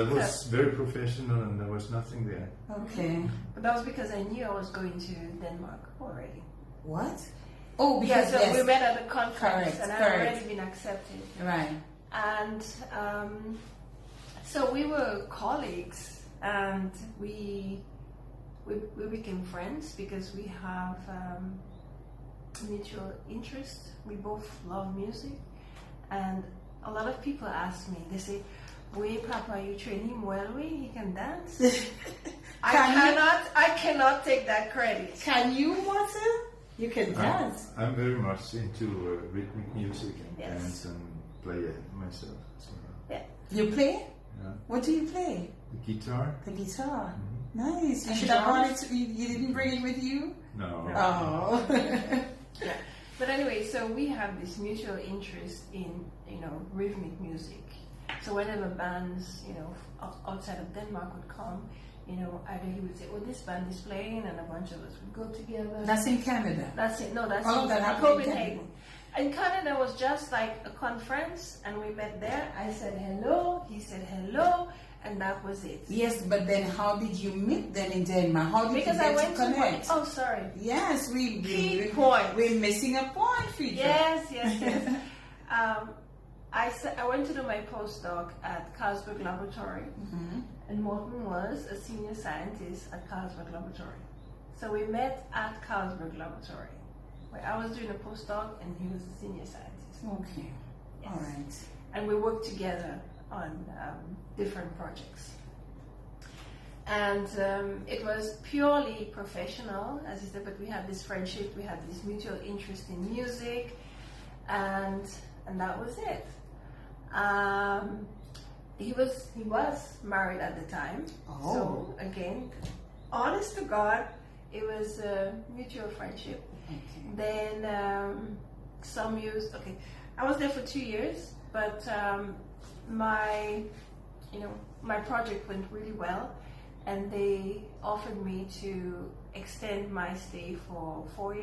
very professional, and there was nothing there. Okay. But that was because I knew I was going to Denmark already. What? Oh, because we met at a conference, and I had already been accepted. Right. And so we were colleagues, and we became friends because we have mutual interest. We both love music, and a lot of people ask me, they say, "Wait, Papa, you train him well? He can dance." I cannot take that credit. Can you, Morten? You can dance. I'm very much into rhythmic music and dance and play it myself. So. Yeah. You play? Yeah. What do you play? The guitar. The guitar. Mm-hmm. Nice. You And should have brought drums? it. You didn't bring it with you? No. Oh. Yeah. But anyway, so we have this mutual interest in, rhythmic music. So whenever bands, outside of Denmark would come, either he would say, "Oh, this band is playing," and a bunch of us would go together. That's in Canada. That's it. No, that's All of that in happened in Copenhagen. In Canada was just like a conference, and we met there. I said hello, he said hello, and that was it. Yes, but then how did you meet then in Denmark? How did Because you get I went to connect? Oh, sorry. Yes, Key point. We're missing a point, Phaedria. Yes. I went to do my postdoc at Carlsberg Laboratory, and Morten was a senior scientist at Carlsberg Laboratory. So we met at Carlsberg Laboratory, where I was doing a postdoc and he was a senior scientist. Okay. Yes. All right. And we worked together on different projects. And it was purely professional, as you said, but we had this friendship, we had this mutual interest in music, and that was it. He was married at the time. Oh. So again, honest to God, it was a mutual friendship. Okay. Then some years, I was there for 2 years, but my project went really well, and they offered me to extend my stay for 4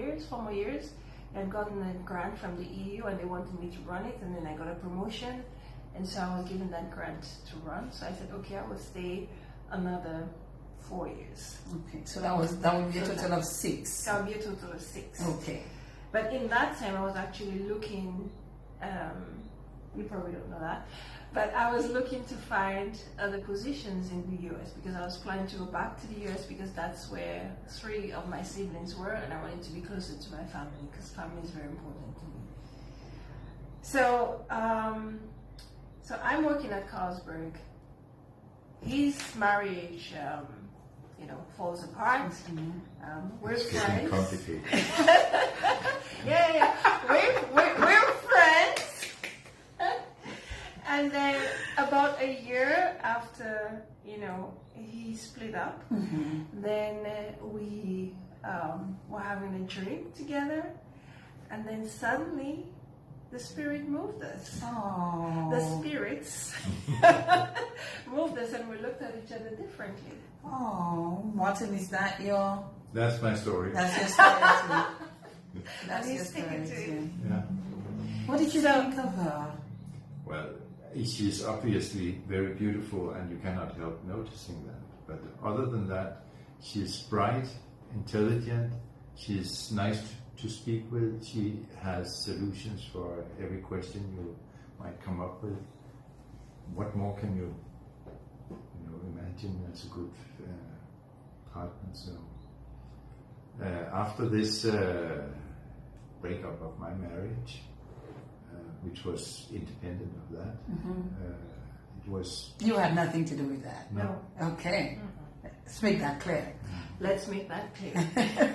more years. I'd gotten a grant from the EU, and they wanted me to run it, and then I got a promotion, and so I was given that grant to run. So I said, okay, I will stay another 4 years. Okay, so that would be a total of 6. That would be a total of 6. Okay. But in that time, I was actually looking, you probably don't know that, but I was looking to find other positions in the US because I was planning to go back to the US because that's where 3 of my siblings were, and I wanted to be closer to my family because family is very important to me. So, so I'm working at Carlsberg. His marriage, falls apart. We're It's getting friends. complicated. Yeah. We're friends. And then about a year after, he split up, then we were having a drink together, and then suddenly the spirit moved us. Oh. The spirits moved us, and we looked at each other differently. Oh, Morten, is that your? That's my story. That's your story too. That's And your he's sticking story to it. too. Yeah. What did you think of her? Well, she's obviously very beautiful, and you cannot help noticing that. But other than that, she's bright, intelligent. She's nice to speak with. She has solutions for every question you might come up with. What more can you imagine as a good partner? So after this breakup of my marriage, which was independent of that, it was. You had nothing to do with that. No. Okay. Let's make that clear. Let's make that clear. Yeah.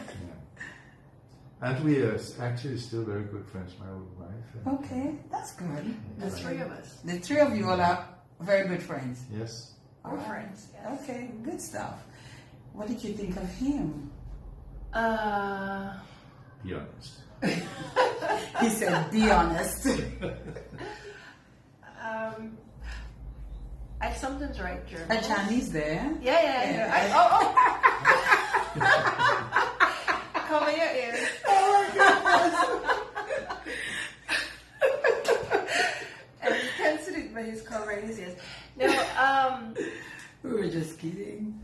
And we are actually still very good friends, my old wife. Okay, that's good. The three of us. The three of you all are very good friends. Yes. We're friends. Yes. Okay, good stuff. What did you think of him? Be honest. He said, be honest. I sometimes write journals. A Chinese there. Yeah. Cover your ears. And you can't see it, but he's covering his ears. No, We were just kidding.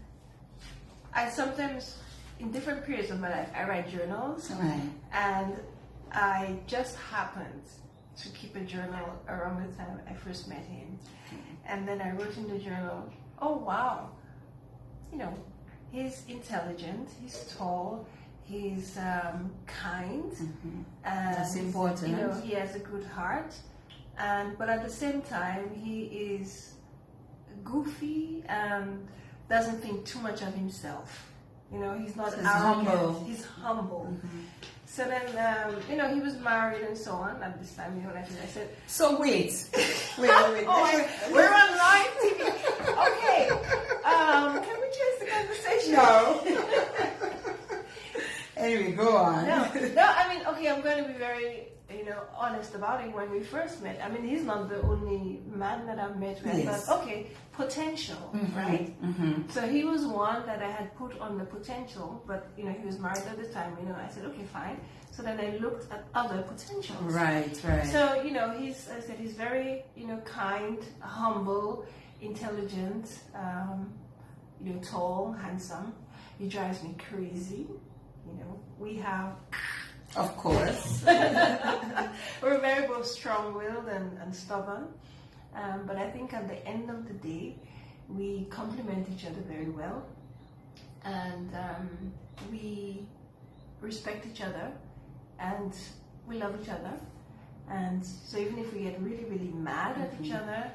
I sometimes, in different periods of my life, I write journals, Right. and I just happened to keep a journal around the time I first met him. And then I wrote in the journal, oh wow, he's intelligent, he's tall, he's kind, and That's important. he has a good heart, but at the same time he is goofy and doesn't think too much of himself. He's not He's arrogant. humble. He's humble. So then, he was married and so on at this time. I said, So wait. oh, we're on live TV. Okay, can we change the conversation? No. Anyway, go on. No, I mean, okay, I'm going to be very, honest about it. When we first met, I mean, he's not the only man that I've met with. Yes. But, okay, potential, right? So he was one that I had put on the potential, but, he was married at the time, I said, okay, fine. So then I looked at other potentials. Right. So, he's very, kind, humble, intelligent, tall, handsome. He drives me crazy. We have... Of course. We're very both strong-willed and stubborn. But I think at the end of the day, we complement each other very well. And we respect each other. And we love each other. And so even if we get really, really mad at each other,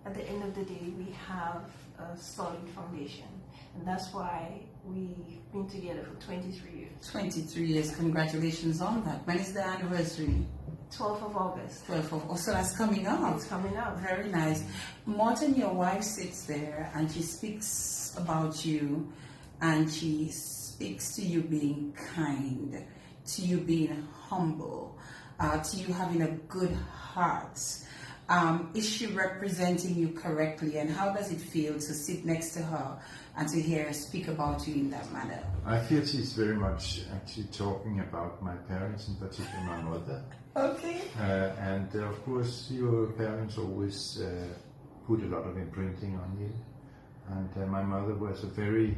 at the end of the day, we have a solid foundation. And that's why we've been together for 23 years. 23 years. Congratulations on that. When is the anniversary? 12th of August. 12th of August. So that's coming up. It's coming up. Very nice. Morten, your wife sits there and she speaks about you, and she speaks to you being kind, to you being humble, to you having a good heart. Is she representing you correctly, and how does it feel to sit next to her and to hear her speak about you in that manner? I feel she's very much actually talking about my parents, in particular my mother. Okay. And of course, your parents always put a lot of imprinting on you. And my mother was a very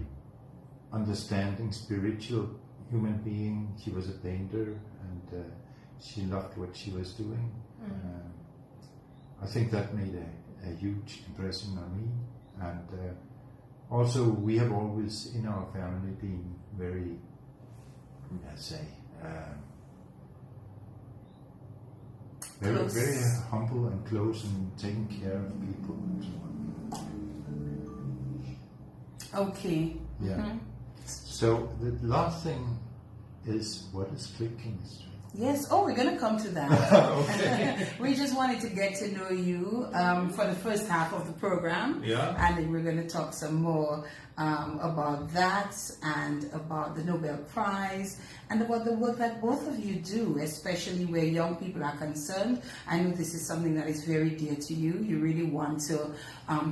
understanding, spiritual human being. She was a painter, and she loved what she was doing. I think that made a huge impression on me. And also, we have always in our family been very, let's say, very humble and close and taking care of people and so on. Okay. Yeah. So the last thing is, what is clicking? Yes. Oh, we're going to come to that. We just wanted to get to know you for the first half of the program. Yeah. And then we're going to talk some more about that and about the Nobel Prize and about the work that both of you do, especially where young people are concerned. I know this is something that is very dear to you. You really want to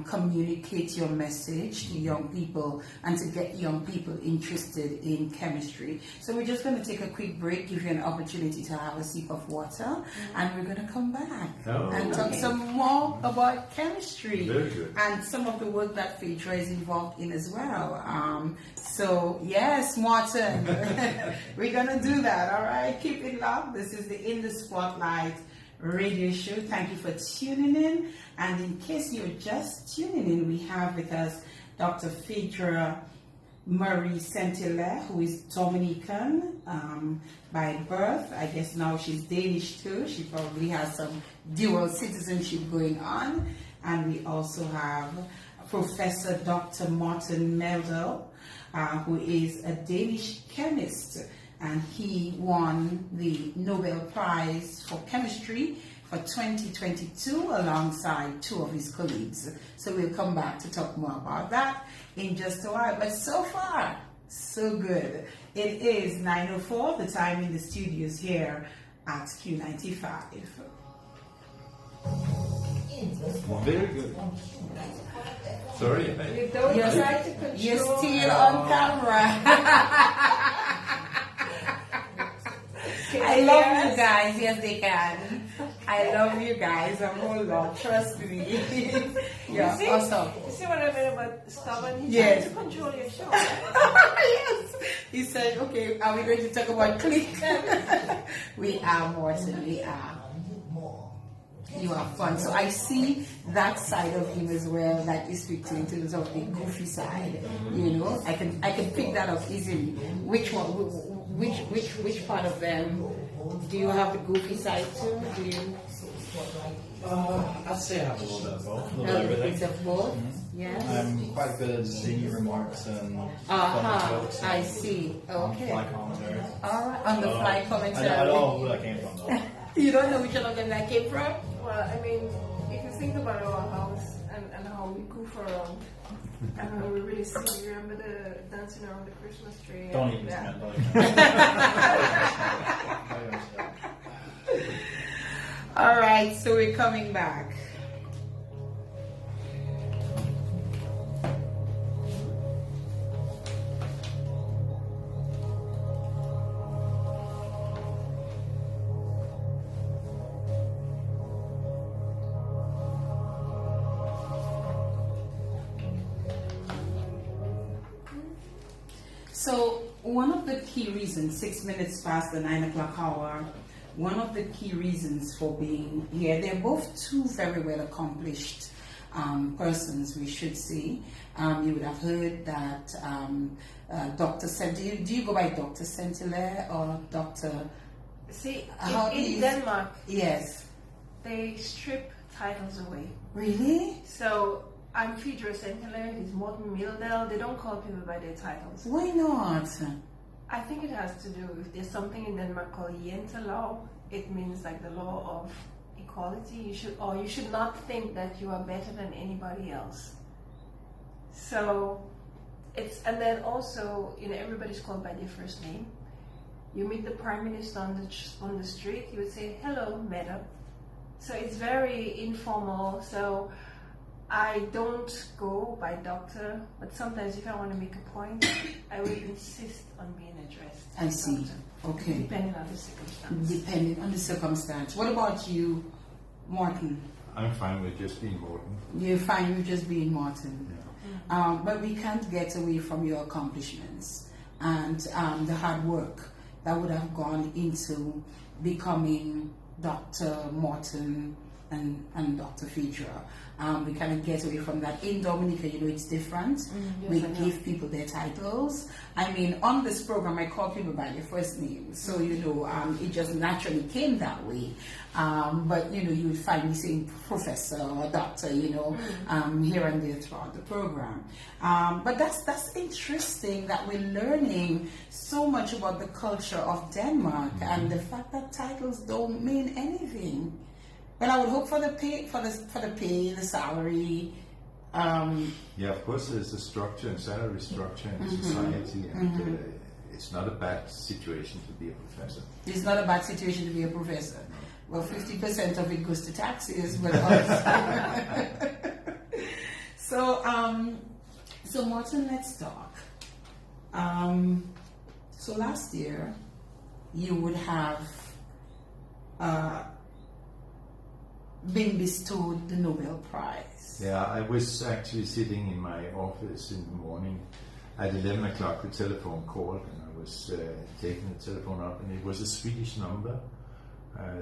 communicate your message to young people and to get young people interested in chemistry. So we're just going to take a quick break, give you an opportunity to have a sip of water, and we're going to come back and talk some more about chemistry. Very good. And some of the work that Phaedria is involved in as well. So yes, Morten, we're going to do that, all right? Keep it locked. This is the In the Spotlight radio show. Thank you for tuning in. And in case you're just tuning in, we have with us Dr. Phaedria Marie St.Hilaire, who is Dominican by birth. I guess now she's Danish too. She probably has some dual citizenship going on. And we also have Professor Dr. Morten Meldal, who is a Danish chemist, and he won the Nobel Prize for Chemistry for 2022 alongside two of his colleagues. So we'll come back to talk more about that in just a while. But so far, so good. It is 9:04, the time in the studios here at Q95. Very good. Sorry. You don't try to control. You're still on camera. I love you guys. Yes, they can. I love you guys. I'm all love. Trust me. Yeah, see? awesome. You see what I mean about stubborn? He's Yes. trying to control your show. Yes. He said, okay, are we going to talk about click? We are, Morten. We are. You are fun. So I see that side of him as well that you speak to in terms of the goofy side. You know, I can pick that up easily. Which one? Which part of them? Do you have the goofy side too? Do you? I'd say I have a little bit of both. A little A bit of little everything. bit of both. Yes. I'm quite good at singing remarks and Uh-huh. funny jokes. I see. Okay. Fly commentary. All right. On the fly commentary. I don't know who that came from though. You don't know which one of them that came from? Well, I mean, if you think about our house and how we goof around, and how we really sing, you remember the dancing around the Christmas tree? Don't even Yeah. don't even. All right, so we're coming back. So one of the key reasons, 6 minutes past the 9 o'clock hour, one of the key reasons for being here, they're both two very well accomplished persons, we should say. You would have heard that Dr. St-Hilaire, do you go by Dr. St-Hilaire or Dr. See, How do in you- Denmark, Yes. they strip titles away. Really? So I'm Phaedria St.Hilaire, he's Morten Meldal. They don't call people by their titles. Why not? I think it has to do with there's something in Denmark called law. It means like the law of equality. You should not think that you are better than anybody else. So and then also, everybody's called by their first name. You meet the Prime Minister on the street, you would say, "Hello, madam." So it's very informal. So I don't go by doctor, but sometimes if I want to make a point, I will insist on being addressed I as see. doctor, Okay. depending on the circumstance. Depending on the circumstance. What about you, Morten? I'm fine with just being Morten. You're fine with just being Morten. Yeah. But we can't get away from your accomplishments and the hard work that would have gone into becoming Dr. Morten and Dr. Phaedria. We kind of get away from that. In Dominica, it's different. We give people their titles. I mean, on this program, I call people by their first name. So, it just naturally came that way. But, you would find me saying professor or doctor, here and there throughout the program. But that's interesting that we're learning so much about the culture of Denmark and the fact that titles don't mean anything. But I would hope for the pay, the salary. Yeah, of course, there's a structure and salary structure in society, and it's not a bad situation to be a professor. It's not a bad situation to be a professor. Well, 50% of it goes to taxes, but so Morten, let's talk. So last year, you would have been bestowed the Nobel Prize. Yeah, I was actually sitting in my office in the morning at 11 o'clock. The telephone called, and I was taking the telephone up, and it was a Swedish number.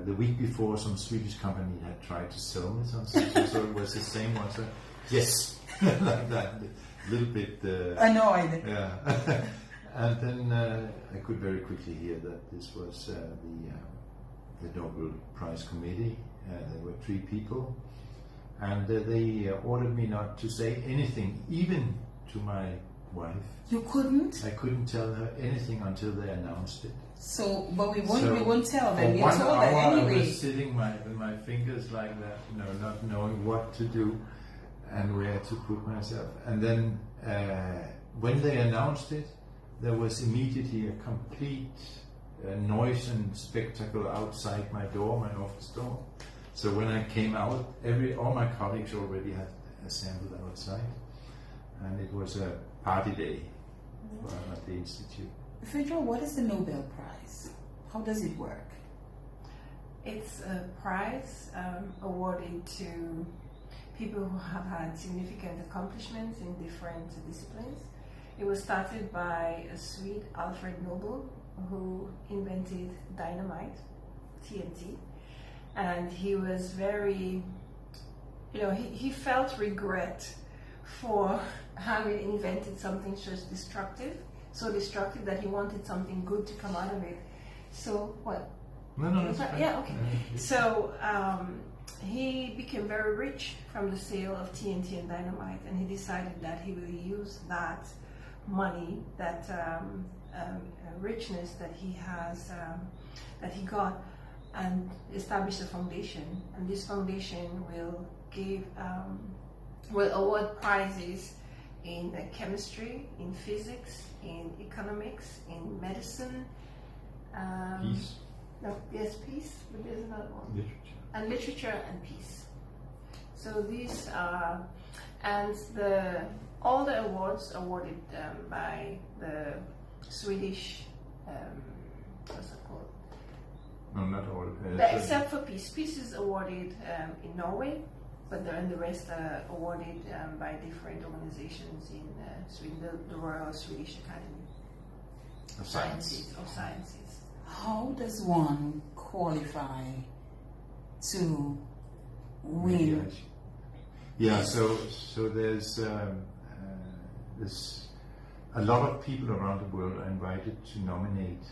The week before, some Swedish company had tried to sell me something, so it was the same one. So, yes, like that, a little bit. Annoyed. Yeah, and then I could very quickly hear that this was the Nobel Prize Committee. There were 3 people, and they ordered me not to say anything, even to my wife. You couldn't? I couldn't tell her anything until they announced it. So, but we won't tell them. You For 1 told hour, them anyway. I was sitting with my fingers like that, not knowing what to do and where to put myself. And then when they announced it, there was immediately a complete noise and spectacle outside my door, my office door. So when I came out, all my colleagues already had assembled outside, and it was a party day at the institute. Phaedria, what is the Nobel Prize? How does it work? It's a prize awarded to people who have had significant accomplishments in different disciplines. It was started by a Swede, Alfred Nobel, who invented dynamite, TNT. And he was very, he felt regret for having invented something so destructive that he wanted something good to come out of it. So what? No. Yeah, okay. So he became very rich from the sale of TNT and dynamite, and he decided that he will use that money, that richness that he has, that he got, and establish a foundation. And this foundation will will award prizes in chemistry, in physics, in economics, in medicine. Peace. No, yes, peace, but there's another one. Literature. And literature and peace. So these are, and all the awards awarded by the Swedish, what's it called? No, not all. Except for peace. Peace is awarded in Norway, but the rest are awarded by different organizations in Sweden, the Royal Swedish Academy of Science. How does one qualify to win? Yeah, so there's a lot of people around the world are invited to nominate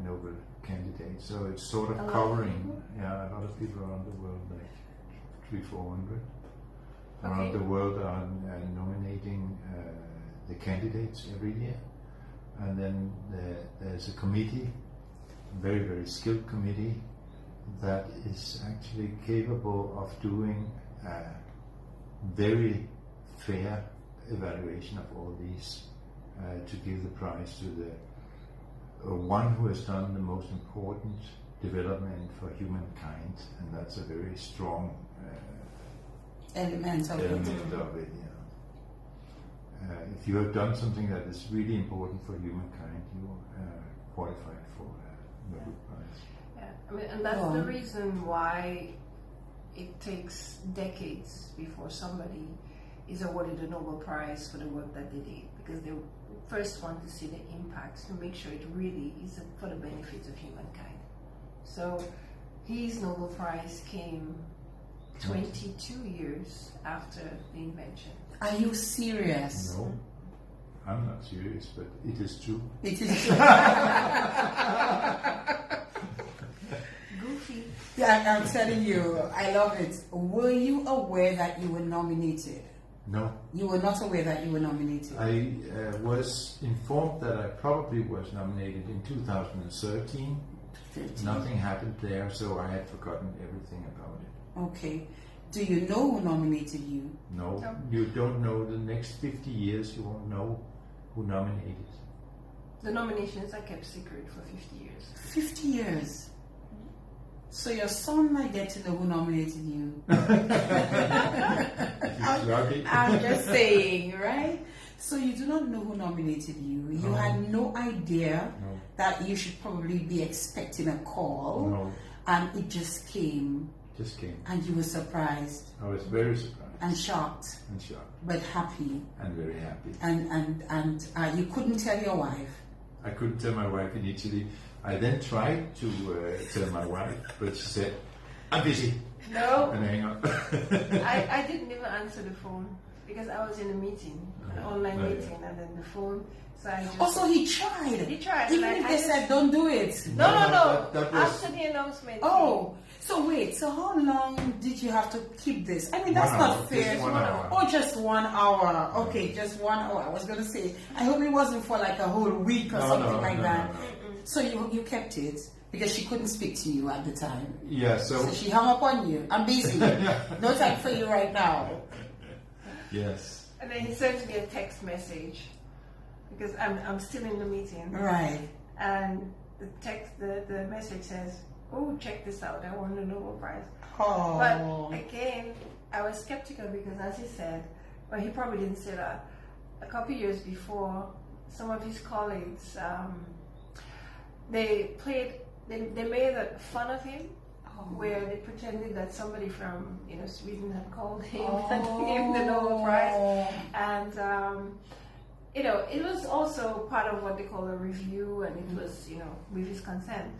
Nobel candidates. So it's sort of covering a lot of people around the world, like 300-400 around the world are nominating the candidates every year. And then there's a committee, a very, very skilled committee, that is actually capable of doing a very fair evaluation of all these to give the prize to the one who has done the most important development for humankind, and that's a very strong element of it. If you have done something that is really important for humankind, you qualify for a Nobel Prize. Yeah, and that's the reason why it takes decades before somebody is awarded a Nobel Prize for the work that they did, because they first want to see the impact to make sure it really is for the benefit of humankind. So his Nobel Prize came 22 years after the invention. Are you serious? No, I'm not serious, but it is true. It is true. Goofy. Yeah, I'm telling you, I love it. Were you aware that you were nominated? No. You were not aware that you were nominated? I was informed that I probably was nominated in 2013. 13. Nothing happened there, so I had forgotten everything about it. Okay. Do you know who nominated you? No, No. you don't know. The next 50 years you won't know who nominated. The nominations are kept secret for 50 years. 50 years. So your son might get to know who nominated you. He's lucky. I'm just saying, right? So you do not know who nominated you. You No. had no idea No. that you should probably be expecting a call, No, and it just came, just came. and you were surprised I was very surprised and shocked, and shocked but happy, and very happy. and you couldn't tell your wife. I couldn't tell my wife initially. I then tried to tell my wife, but she said, "I'm busy," No, and hang up. I didn't even answer the phone because I was in a meeting, an online Oh, yeah. meeting, and then the phone. So I just. Also, he tried. He tried, Even like, if I they just- said, "Don't do it." No. That was After the announcement. Oh, so wait. So how long did you have to keep this? I mean, that's 1 not hour, fair. just 1 hour. Oh, just 1 hour. Okay, just 1 hour. I was gonna say. I hope it wasn't for like a whole week or something like that. No. So you kept it because she couldn't speak to you at the time. Yeah, so So she hung up on you. I'm busy. No time for you right now. yes. And then he sent me a text message because I'm still in the meeting. Right. And the message says, "Oh, check this out! I won the Nobel Prize." Oh. But again, I was skeptical because, as he said, well, he probably didn't say that. A couple of years before, some of his colleagues, they made fun of him, where they pretended that somebody from Sweden had called him and gave him the Nobel Prize, and it was also part of what they call a review, and it was with his consent.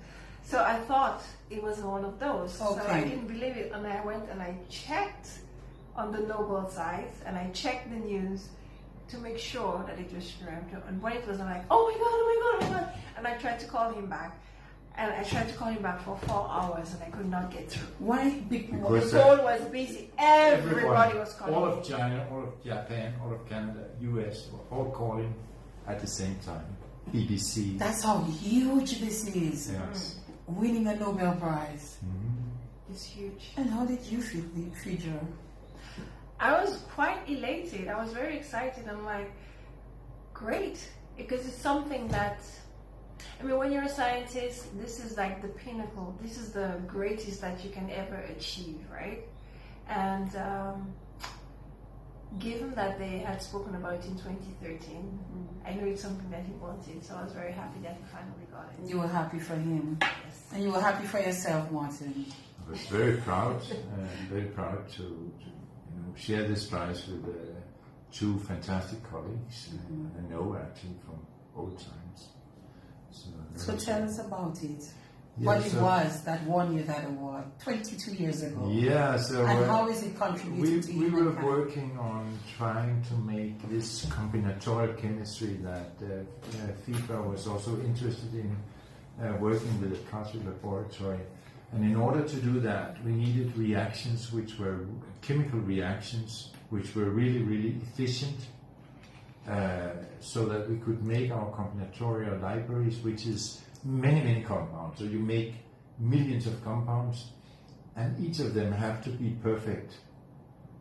So I thought it was one of those. So I Okay. didn't believe it, and I went and I checked on the Nobel site, and I checked the news to make sure that it was true. And when it was, I'm like, oh my god, and I tried to call him back. And I tried to call him back for 4 hours, and I could not get through. Why? Because The phone was busy. Everybody was calling. all of China, all of Japan, all of Canada, US, were all calling at the same time. BBC. That's how huge this is. Yes. Winning a Nobel Prize. It's huge. And how did you feel, Phaedria? I was quite elated. I was very excited. I'm like, great, because it's something that, when you're a scientist, this is like the pinnacle. This is the greatest that you can ever achieve, right? And given that they had spoken about it in 2013, I know it's something that he wanted, so I was very happy that he finally got it. You were happy for him. Yes. And you were happy for yourself, Morten. I was very proud to share this prize with two fantastic colleagues I know actually from old times. So tell us about it. Yeah, What it so- was that won you that award 22 years ago. Yeah, so And how is it contributing to we were humankind? working on trying to make this combinatorial chemistry that Phaedria was also interested in working with a project laboratory. And in order to do that, we needed reactions which were chemical reactions which were really, really efficient, so that we could make our combinatorial libraries, which is many, many compounds. So you make millions of compounds, and each of them have to be perfect,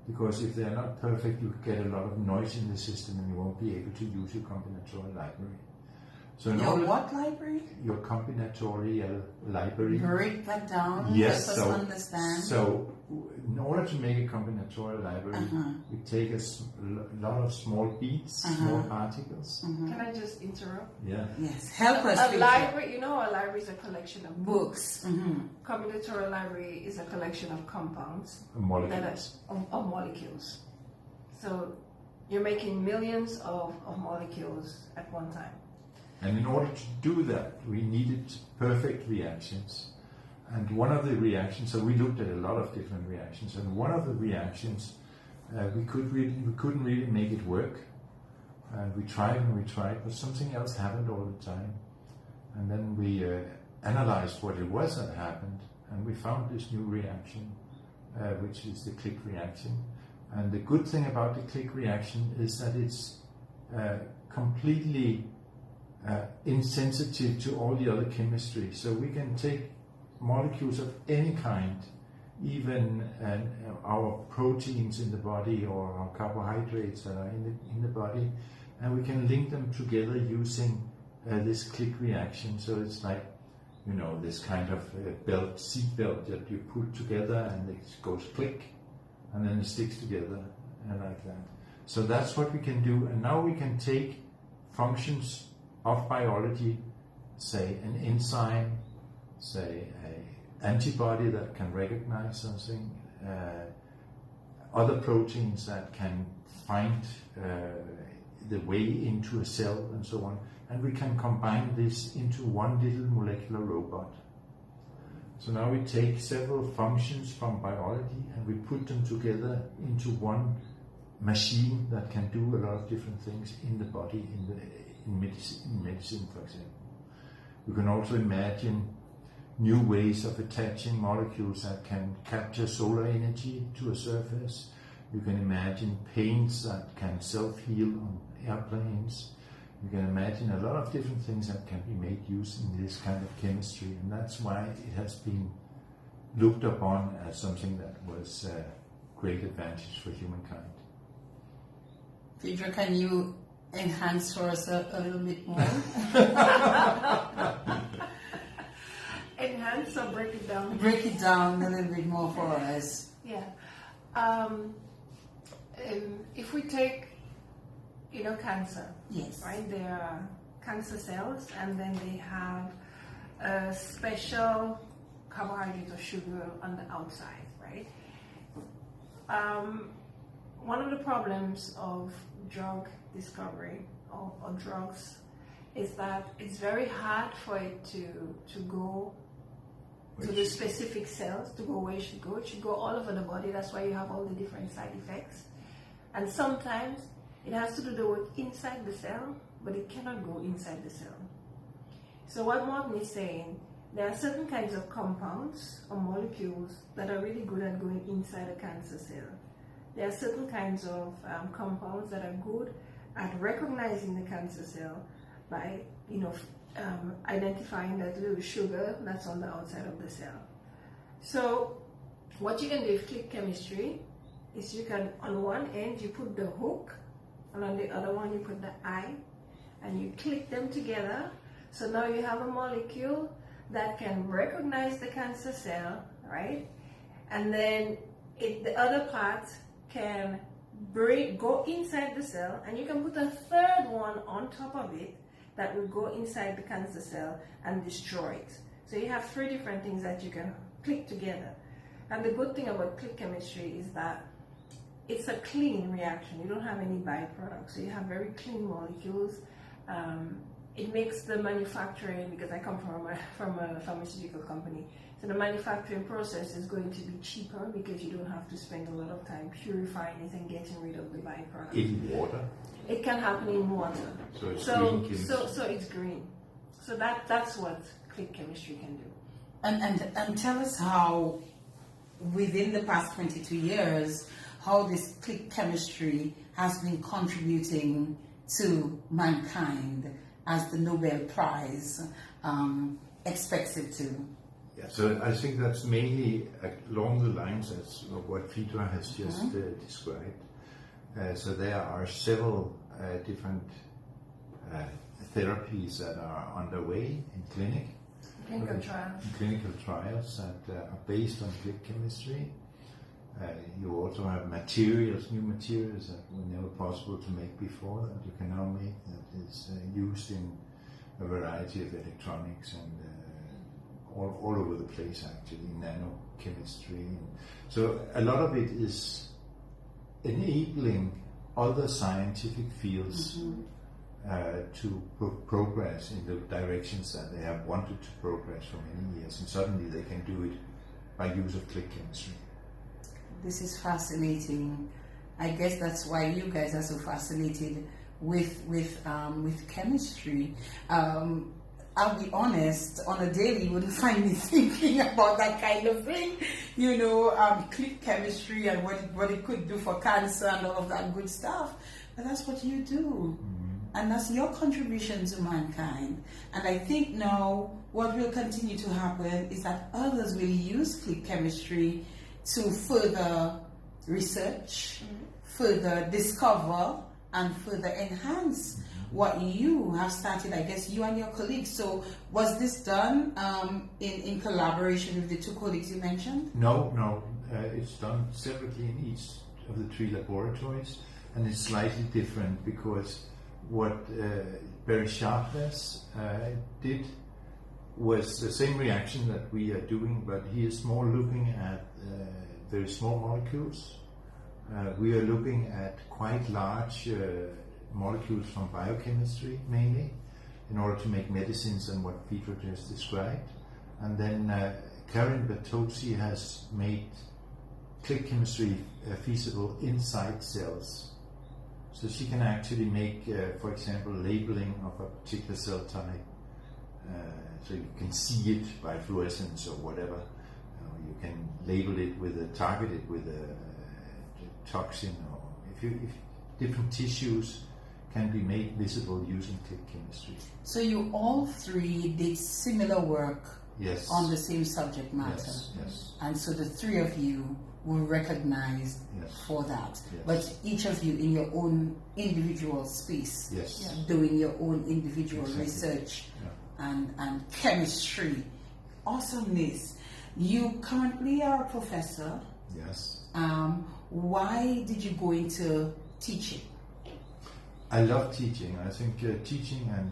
because if they're not perfect, you get a lot of noise in the system and you won't be able to use your combinatorial library. So in Your order, what library? your combinatorial library. Break that down. Yes, Help us understand. so in order to make a combinatorial library, we take a lot of small beads, small particles. Can I just interrupt? Yeah. Yes, help us. A Phaedria. library, a library is a collection of Books. Combinatorial library is a collection of compounds Molecules. of molecules. So you're making millions of molecules at one time. And in order to do that, we needed perfect reactions. And one of the reactions, so we looked at a lot of different reactions, and one of the reactions, we couldn't really make it work. And we tried, but something else happened all the time. And then we analyzed what it was that happened, and we found this new reaction, which is the click reaction. And the good thing about the click reaction is that it's completely insensitive to all the other chemistry. So we can take molecules of any kind, even our proteins in the body or our carbohydrates that are in the body, and we can link them together using this click reaction. So it's like, you know, this kind of seat belt that you put together and it goes click, and then it sticks together, and like that. So that's what we can do, and now we can take functions of biology, say an enzyme, say an antibody that can recognize something, other proteins that can find the way into a cell and so on, and we can combine this into one little molecular robot. So now we take several functions from biology and we put them together into one machine that can do a lot of different things in the body, in medicine, for example. We can also imagine new ways of attaching molecules that can capture solar energy to a surface. You can imagine paints that can self-heal on airplanes. You can imagine a lot of different things that can be made using this kind of chemistry, and that's why it has been looked upon as something that was a great advantage for humankind. Phaedria, can you enhance for us a little bit more? Enhance or break it down? Break it down a little bit more for us. Yeah. If we take, cancer, yes, right? There are cancer cells, and then they have a special carbohydrate or sugar on the outside, right? One of the problems of drug discovery or drugs is that it's very hard for it to go to the specific cells, to go where it should go. It should go all over the body. That's why you have all the different side effects. And sometimes it has to do the work inside the cell, but it cannot go inside the cell. So what Morten is saying, there are certain kinds of compounds or molecules that are really good at going inside a cancer cell. There are certain kinds of compounds that are good at recognizing the cancer cell by, identifying that little sugar that's on the outside of the cell. So what you can do with click chemistry is you can, on one end, you put the hook, and on the other one, you put the eye, and you click them together. So now you have a molecule that can recognize the cancer cell, right? And then the other part can go inside the cell, and you can put a third one on top of it that will go inside the cancer cell and destroy it. So you have three different things that you can click together. And the good thing about click chemistry is that it's a clean reaction. You don't have any byproducts. So you have very clean molecules. It makes the manufacturing, because I come from a pharmaceutical company, so the manufacturing process is going to be cheaper because you don't have to spend a lot of time purifying it and getting rid of the byproducts. In water? It can happen in water. So it's green chemistry. So it's green. So that's what click chemistry can do. And tell us how, within the past 22 years, how this click chemistry has been contributing to mankind as the Nobel Prize expects it to. Yeah, so I think that's mainly along the lines of what Phaedria has just described. So there are several different therapies that are underway in clinical trials that are based on click chemistry. You also have new materials that were never possible to make before that you can now make, that is used in a variety of electronics and all over the place, actually, nanochemistry. So a lot of it is enabling other scientific fields to progress in the directions that they have wanted to progress for many years, and suddenly they can do it by use of click chemistry. This is fascinating. I guess that's why you guys are so fascinated with chemistry. I'll be honest, on a daily you wouldn't find me thinking about that kind of thing, click chemistry and what it could do for cancer and all of that good stuff. But that's what you do. And that's your contribution to mankind. And I think now what will continue to happen is that others will use click chemistry to further research, further discover, and further enhance what you have started, I guess, you and your colleagues. So was this done in collaboration with the two colleagues you mentioned? No, it's done separately in each of the 3 laboratories, and it's slightly different because what Barry Sharpless did was the same reaction that we are doing, but he is more looking at very small molecules. We are looking at quite large molecules from biochemistry mainly, in order to make medicines and what Phaedria just described. And then Karen Bertozzi has made click chemistry feasible inside cells. So she can actually make, for example, labeling of a particular cell type. So you can see it by fluorescence or whatever. You can label it target it with a toxin, or if different tissues can be made visible using click chemistry. So you all 3 did similar work Yes. on the same subject matter. Yes. And so the 3 of you were recognized for that. But each of you in your own individual space, doing your own individual research and chemistry. Awesomeness. You currently are a professor. Yes. Why did you go into teaching? I love teaching. I think teaching and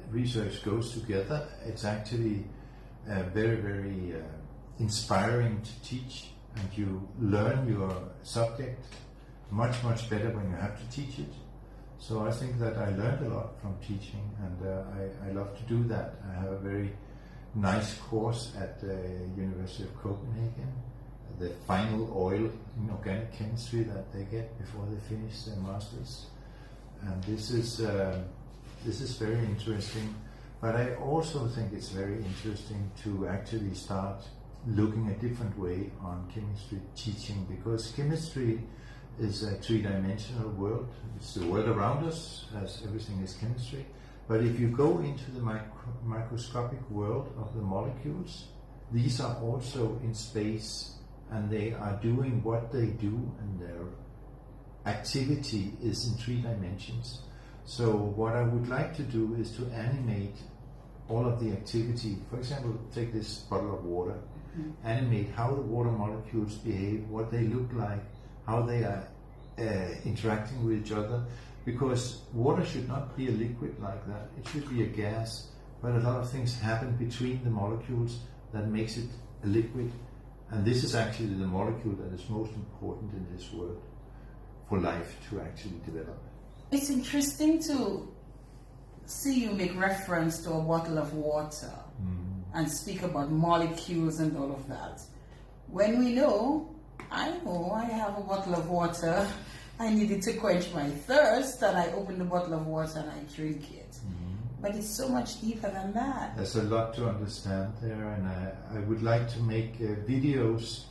research goes together. It's actually very, very inspiring to teach, and you learn your subject much, much better when you have to teach it. So I think that I learned a lot from teaching, and I love to do that. I have a very nice course at the University of Copenhagen, the final oil in organic chemistry that they get before they finish their masters. And this is very interesting, but I also think it's very interesting to actually start looking a different way on chemistry teaching, because chemistry is a 3-dimensional world. It's the world around us, as everything is chemistry. But if you go into the microscopic world of the molecules, these are also in space, and they are doing what they do, and their activity is in 3 dimensions. So what I would like to do is to animate all of the activity. For example, take this bottle of water, animate how the water molecules behave, what they look like, how they are interacting with each other, because water should not be a liquid like that. It should be a gas, but a lot of things happen between the molecules that makes it a liquid, and this is actually the molecule that is most important in this world for life to actually develop. It's interesting to see you make reference to a bottle of water and speak about molecules and all of that. When we know I have a bottle of water, I needed to quench my thirst, and I open the bottle of water and I drink it. But it's so much deeper than that. There's a lot to understand there, and I would like to make videos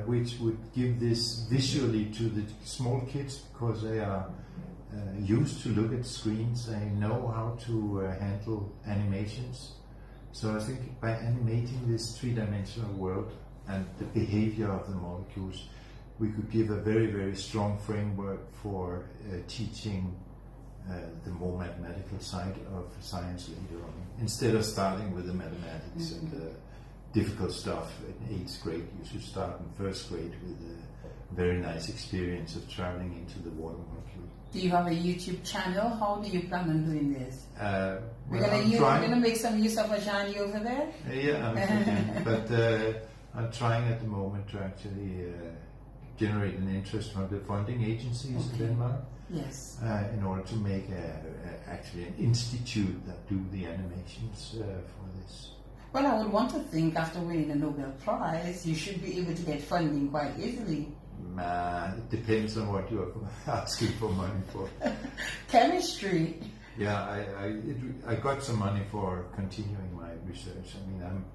which would give this visually to the small kids, because they are used to look at screens. They know how to handle animations. So I think by animating this 3-dimensional world and the behavior of the molecules, we could give a very, very strong framework for teaching the more mathematical side of science later on. Instead of starting with the mathematics and the difficult stuff in 8th grade, you should start in 1st grade with a very nice experience of traveling into the water molecule. Do you have a YouTube channel? How do you plan on doing this? We're gonna make some use of Ajani over there? Yeah, I'm thinking, but I'm trying at the moment to actually generate an interest from the funding agencies in Denmark. Yes. In order to make actually an institute that do the animations for this. Well, I would want to think after winning a Nobel Prize, you should be able to get funding quite easily. It depends on what you're asking for money for. Chemistry. Yeah, I got some money for continuing my research. I mean, I'm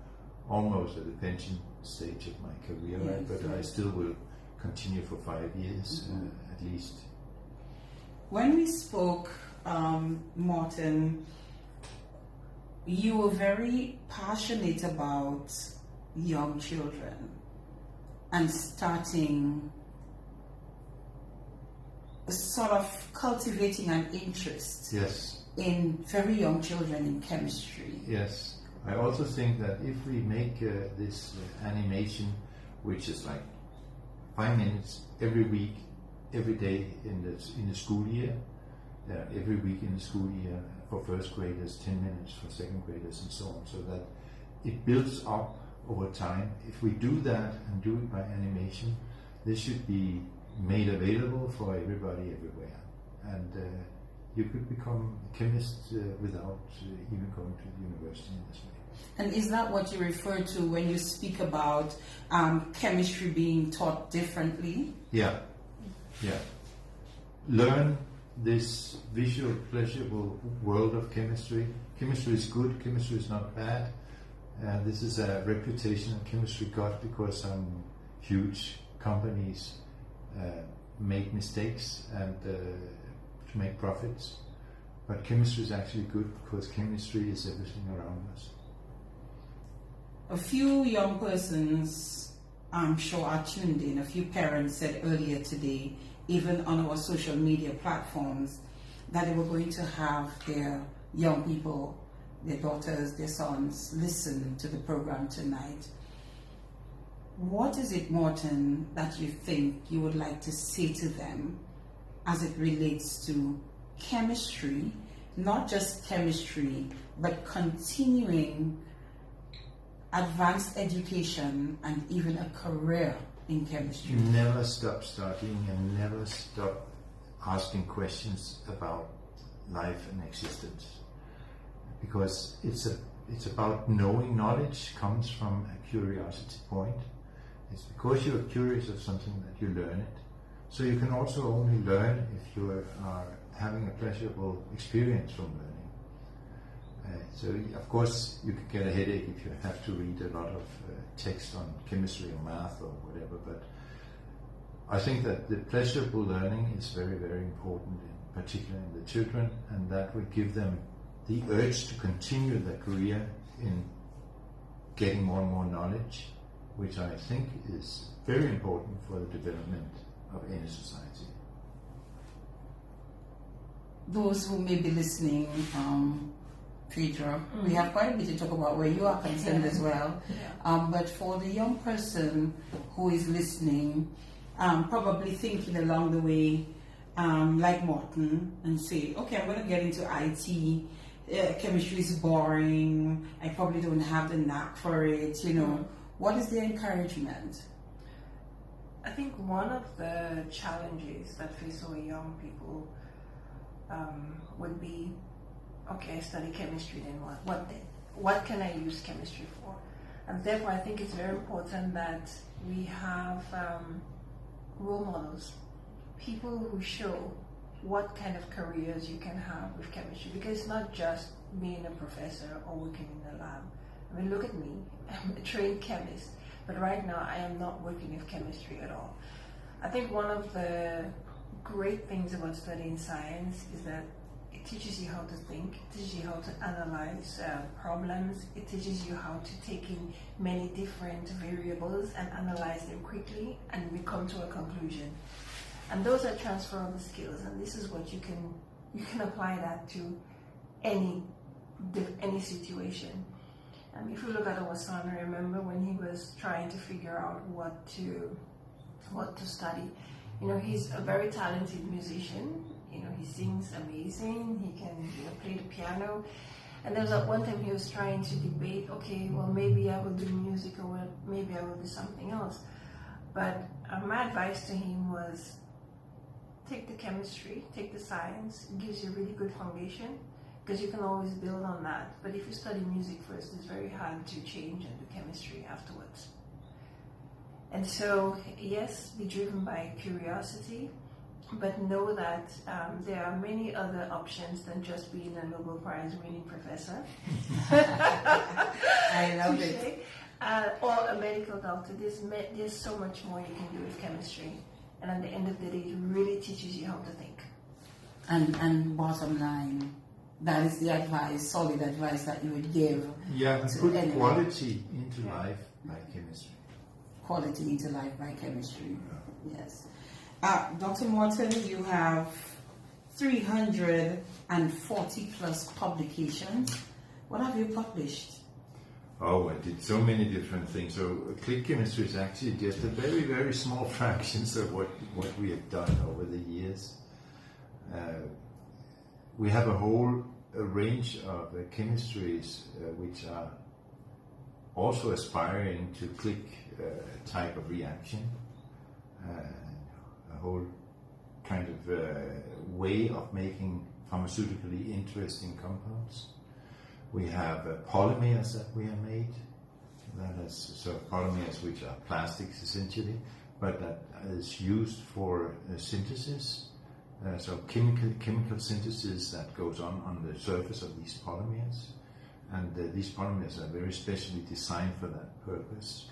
almost at the pension stage of my career, Yes, right? But yes. I still will continue for 5 years at least. When we spoke, Morten, you were very passionate about young children and starting sort of cultivating an interest Yes, in very young children in chemistry. yes. I also think that if we make this animation, which is like 5 minutes every week, every day in the school year, every week in the school year for first graders, 10 minutes for second graders, and so on, so that it builds up over time. If we do that and do it by animation, this should be made available for everybody everywhere, and you could become a chemist without even going to the university in this way. And is that what you refer to when you speak about chemistry being taught differently? Yeah, yeah. Learn this visual, pleasurable world of chemistry. Chemistry is good, chemistry is not bad. This is a reputation that chemistry got because some huge companies make mistakes and to make profits. But chemistry is actually good because chemistry is everything around us. A few young persons, I'm sure, are tuned in. A few parents said earlier today, even on our social media platforms, that they were going to have their young people, their daughters, their sons, listen to the program tonight. What is it, Morten, that you think you would like to say to them as it relates to chemistry, not just chemistry, but continuing advanced education and even a career in chemistry? Never stop studying and never stop asking questions about life and existence, because it's about knowing. Knowledge comes from a curiosity point. It's because you're curious of something that you learn it. So you can also only learn if you are having a pleasurable experience from learning. So of course you could get a headache if you have to read a lot of text on chemistry or math or whatever, but I think that the pleasurable learning is very, very important, in particular in the children, and that will give them the urge to continue their career in getting more and more knowledge, which I think is very important for the development of any society. Those who may be listening, Phaedria, we have quite a bit to talk about where you are concerned as well. But for the young person who is listening, probably thinking along the way, like Morten, and say, okay, I'm going to get into IT. Chemistry is boring. I probably don't have the knack for it. You know, what is the encouragement? I think one of the challenges that face our young people would be, okay, I study chemistry, then what then? What can I use chemistry for? And therefore I think it's very important that we have role models, people who show what kind of careers you can have with chemistry, because it's not just being a professor or working in the lab. I mean, look at me, I'm a trained chemist, but right now I am not working with chemistry at all. I think one of the great things about studying science is that it teaches you how to think, it teaches you how to analyze problems, it teaches you how to take in many different variables and analyze them quickly, and we come to a conclusion. And those are transferable skills, and this is what you can apply that to any situation. And if you look at our son, I remember when he was trying to figure out what to study. You know, he's a very talented musician. You know, he sings amazing. He can play the piano. And there was at one time he was trying to debate, okay, well, maybe I will do music, or maybe I will do something else. But my advice to him was take the chemistry, take the science. It gives you a really good foundation because you can always build on that. But if you study music first, it's very hard to change and do chemistry afterwards. And so, yes, be driven by curiosity, but know that there are many other options than just being a Nobel Prize winning professor. I love it. Or a medical doctor. There's so much more you can do with chemistry. And at the end of the day, it really teaches you how to think. And bottom line, that is the advice, solid advice that you would give. Yeah, and to put anyone. quality into life by chemistry. Quality into life by chemistry. Yes. Dr. Morten, you have 340 plus publications. What have you published? Oh, I did so many different things. So click chemistry is actually just a very, very small fractions of what we have done over the years. We have a whole range of chemistries which are also aspiring to click type of reaction. A whole kind of way of making pharmaceutically interesting compounds. We have polymers that we have made. That is so polymers which are plastics essentially, but that is used for synthesis. So chemical synthesis that goes on the surface of these polymers, and these polymers are very specially designed for that purpose.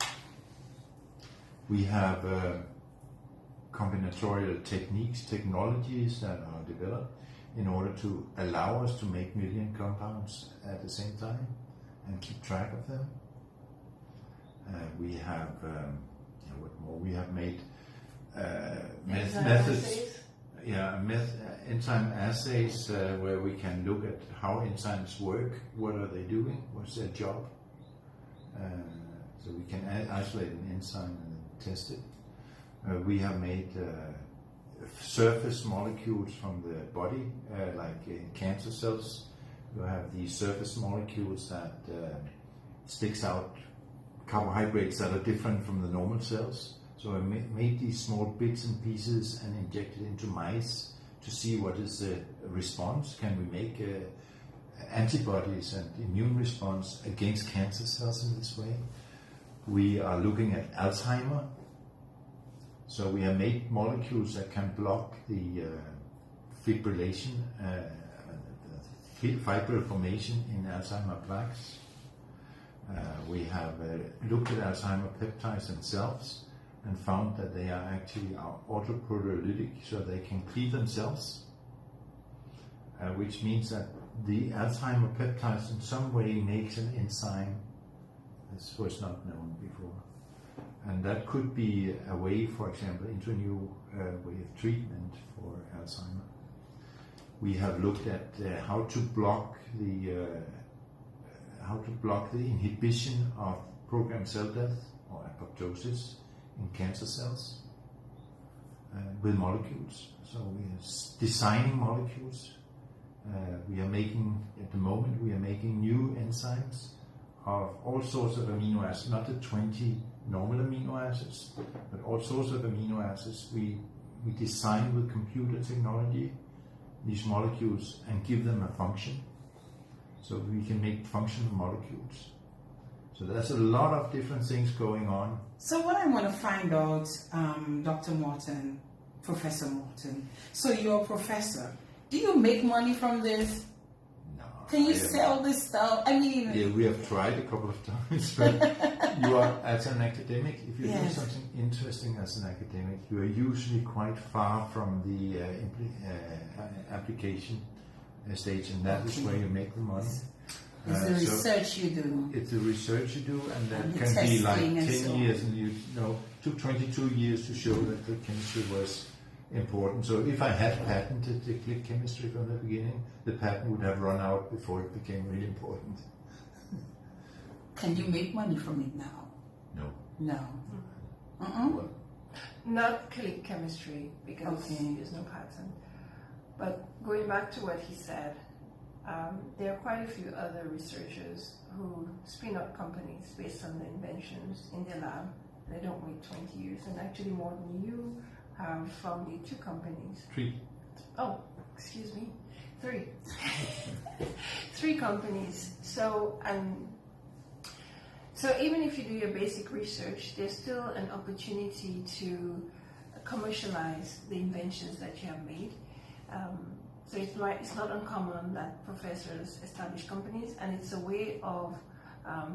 We have combinatorial technologies that are developed in order to allow us to make million compounds at the same time and keep track of them. We have what more? We have made methods. Enzyme assays where we can look at how enzymes work, what are they doing, what's their job. So we can isolate an enzyme and test it. We have made surface molecules from the body, like in cancer cells. You have these surface molecules that sticks out carbohydrates that are different from the normal cells. So I made these small bits and pieces and injected into mice to see what is the response. Can we make antibodies and immune response against cancer cells in this way? We are looking at Alzheimer. So we have made molecules that can block the fibrillation, fibril formation in Alzheimer plaques. We have looked at Alzheimer peptides themselves and found that they are actually autoproteolytic, so they can cleave themselves, which means that the Alzheimer peptides in some way makes an enzyme. This was not known before. And that could be a way, for example, into a new way of treatment for Alzheimer. We have looked at how to block the inhibition of programmed cell death or apoptosis in cancer cells with molecules. So we are designing molecules. We are making, at the moment, new enzymes of all sorts of amino acids, not the 20 normal amino acids, but all sorts of amino acids. We design with computer technology these molecules and give them a function, so we can make functional molecules. So there's a lot of different things going on. So what I want to find out, Dr. Morten, Professor Morten, so you're a professor. Do you make money from this? Can you sell this stuff? I mean... Yeah, we have tried a couple of times, but you are, as an academic, if you do something interesting as an academic, you are usually quite far from the application stage, and that is where you make the money. It's the research you do. It's the research you do, and that can be like 10 years, and it took 22 years to show that the chemistry was important. So if I had patented the click chemistry from the beginning, the patent would have run out before it became really important. Can you make money from it now? No. No. Well, not click chemistry because there's no patent. But going back to what he said, there are quite a few other researchers who spin up companies based on the inventions in their lab They don't wait 20 years. And actually, Morten, you have founded 2 companies. 3. Oh, excuse me, 3. 3 companies. So even if you do your basic research, there's still an opportunity to commercialize the inventions that you have made. So it's not uncommon that professors establish companies, and it's a way of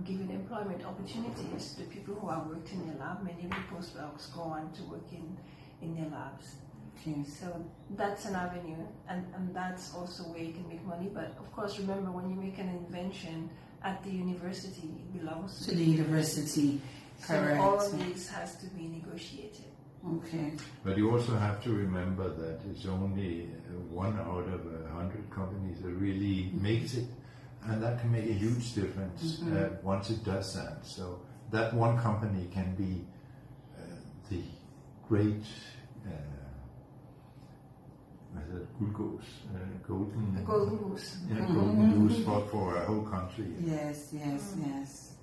giving employment opportunities to people who have worked in their lab. Many of the postdocs go on to work in their labs. Okay. So that's an avenue, and that's also where you can make money. But of course, remember, when you make an invention at the university, it belongs To the university, So correct. all of this has to be negotiated. Okay. But you also have to remember that it's only 1 out of 100 companies that really makes it, and that can make a huge difference once it does that. So that one company can be the great golden goose. golden goose for a whole country. Yes, yes, yes.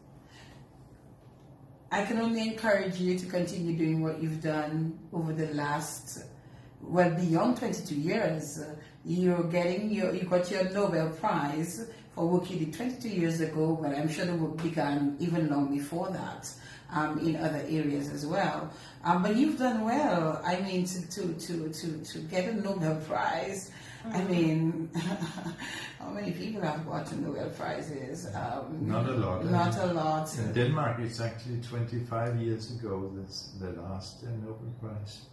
I can only encourage you to continue doing what you've done over the last, well, beyond 22 years. You got your Nobel Prize for work you did 22 years ago, but I'm sure the work began even long before that in other areas as well. But you've done well. I mean, to get a Nobel Prize. I mean, how many people have gotten Nobel Prizes? Not a lot. Not a lot. In Denmark, it's actually 25 years ago the last Nobel Prize,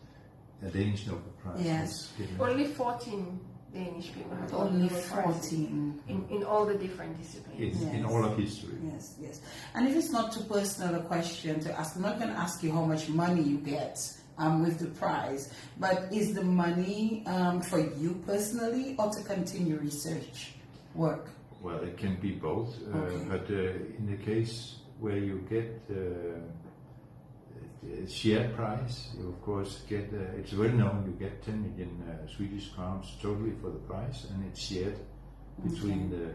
a Danish Nobel Prize. Yes. Was given. Only 14 Danish people have gotten Only Nobel Prizes 14. in all the different disciplines. In Yes. all of history. Yes, yes. And if it's not too personal a question to ask, I'm not going to ask you how much money you get with the prize, but is the money for you personally or to continue research work? Well, it can be both, Okay. but in the case where you get a shared prize, you of course get, it's well known, you get 10 million Swedish crowns totally for the prize, and it's shared between the...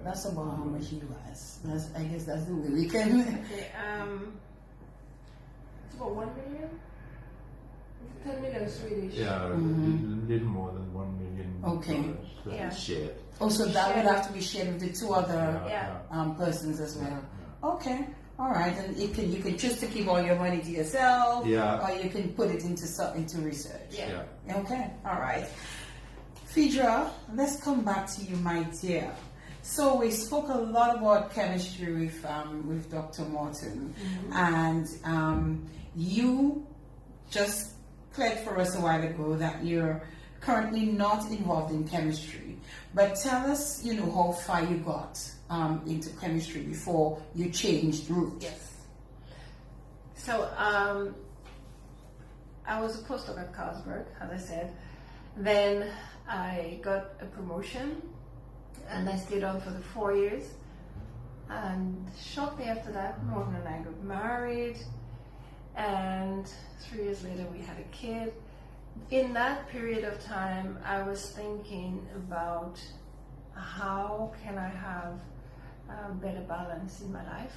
That's about how much US. I guess that's the way we can... Okay, it's about 1 million? 10 million Swedish. Yeah, a little more than 1 million Okay. dollars that Yeah. is shared. Also, that would have to be shared with the 2 other Yeah. persons as well. Yeah. Okay, all right. And you can choose to keep all your money to yourself, Yeah. or you can put it into research. Yeah. Okay, all right. Phaedria, let's come back to you, my dear. So we spoke a lot about chemistry with Dr. Morten, and you just played for us a while ago that you're currently not involved in chemistry. But tell us, how far you got into chemistry before you changed route. Yes. So I was a postdoc at Carlsberg, as I said. Then I got a promotion, and I stayed on for the 4 years. And shortly after that, Morten and I got married, and 3 years later we had a kid. In that period of time, I was thinking about how can I have better balance in my life?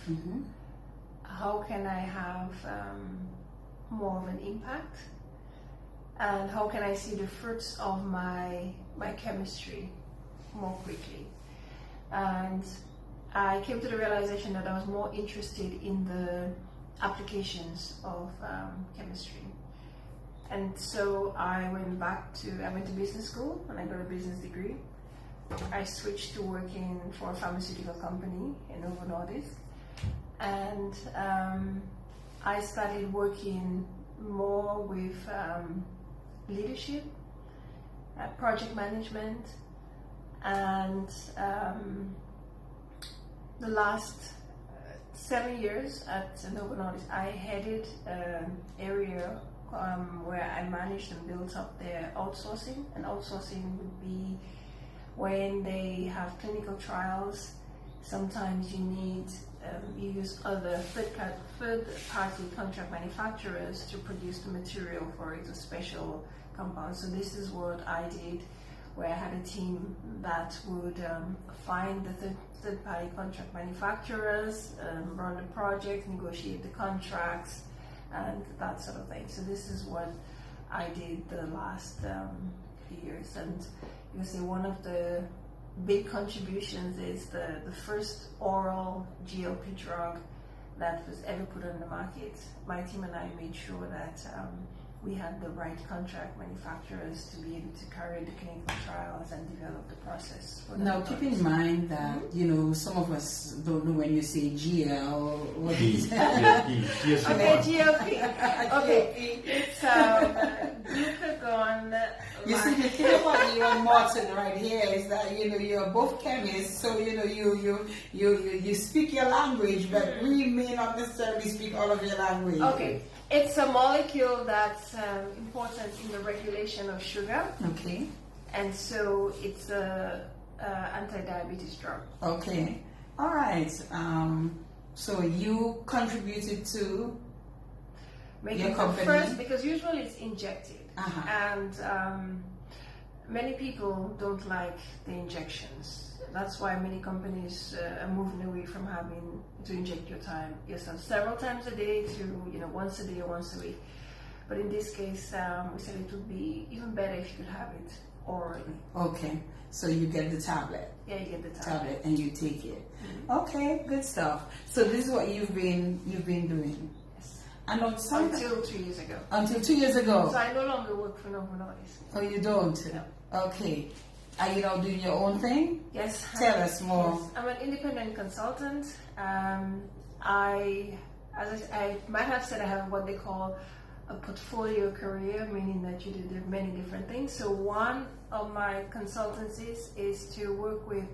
How can I have more of an impact? And how can I see the fruits of my chemistry more quickly? And I came to the realization that I was more interested in the applications of chemistry. And so I went to business school, and I got a business degree. I switched to working for a pharmaceutical company in Novo Nordisk, and I started working more with leadership, project management, and the last 7 years at Novo Nordisk, I headed an area where I managed and built up their outsourcing. And outsourcing would be when they have clinical trials. Sometimes you need, you use other third-party contract manufacturers to produce the material for it, a special compound. So this is what I did, where I had a team that would find the third-party contract manufacturers, run the project, negotiate the contracts, and that sort of thing. So this is what I did the last few years. And you can say one of the big contributions is the first oral GLP drug that was ever put on the market. My team and I made sure that we had the right contract manufacturers to be able to carry the clinical trials and develop the process. Now, keep in mind that, you know, some of us don't know when you say GL, what is GLP. Okay, GLP. Okay, it's glucagon. You see, the thing about you and Morten right here is that, you know, you're both chemists, so, you know, you speak your language, but we may not necessarily speak all of your language. Okay. It's a molecule that's important in the regulation of sugar. Okay. And so it's a anti-diabetes drug. Okay. All right. So you contributed to making your company? First, because usually it's injected. Uh-huh. And many people don't like the injections. That's why many companies are moving away from having to inject yourself several times a day to, you know, once a day or once a week. But in this case, we said it would be even better if you could have it orally. Okay, so you get the tablet. Yeah, you get the tablet And you take it. Mm-hmm. Okay, good stuff. So this is what you've been doing. Yes. And until 2 years ago. Until 2 years ago. So I no longer work for Nobel. Oh, you don't? No. Okay. Are you now doing your own thing? Yes. Tell us more. Yes. I'm an independent consultant. I might have said I have what they call a portfolio career, meaning that you do many different things. So one of my consultancies is to work with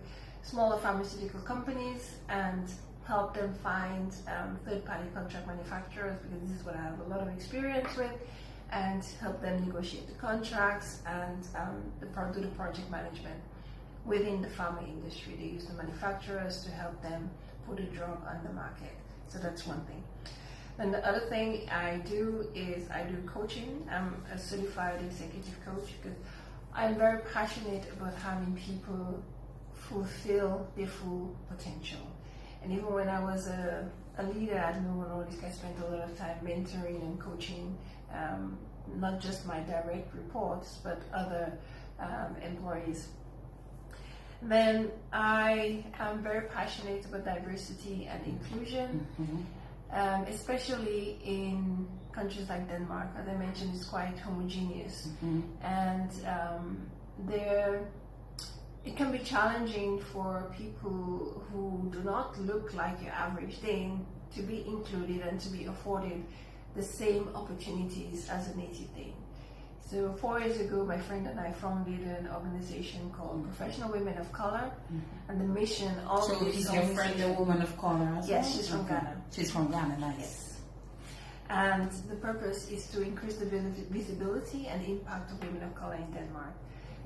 smaller pharmaceutical companies and help them find third-party contract manufacturers, because this is what I have a lot of experience with, and help them negotiate the contracts and do the project management within the pharma industry. They use the manufacturers to help them put a drug on the market. So that's one thing. And the other thing I do is I do coaching. I'm a certified executive coach because I'm very passionate about having people fulfill their full potential. And even when I was a leader at Nobel, I spent a lot of time mentoring and coaching not just my direct reports, but other employees. Then I am very passionate about diversity and inclusion, especially in countries like Denmark. As I mentioned, it's quite homogeneous, and it can be challenging for people who do not look like your average Dane to be included and to be afforded the same opportunities as a native Dane. So 4 years ago, my friend and I founded an organization called Professional Women of Color, and the mission of So is your friend a woman of color as well? Yes, she's from Ghana. She's from Ghana, nice. Yes. And the purpose is to increase the visibility and impact of women of color in Denmark.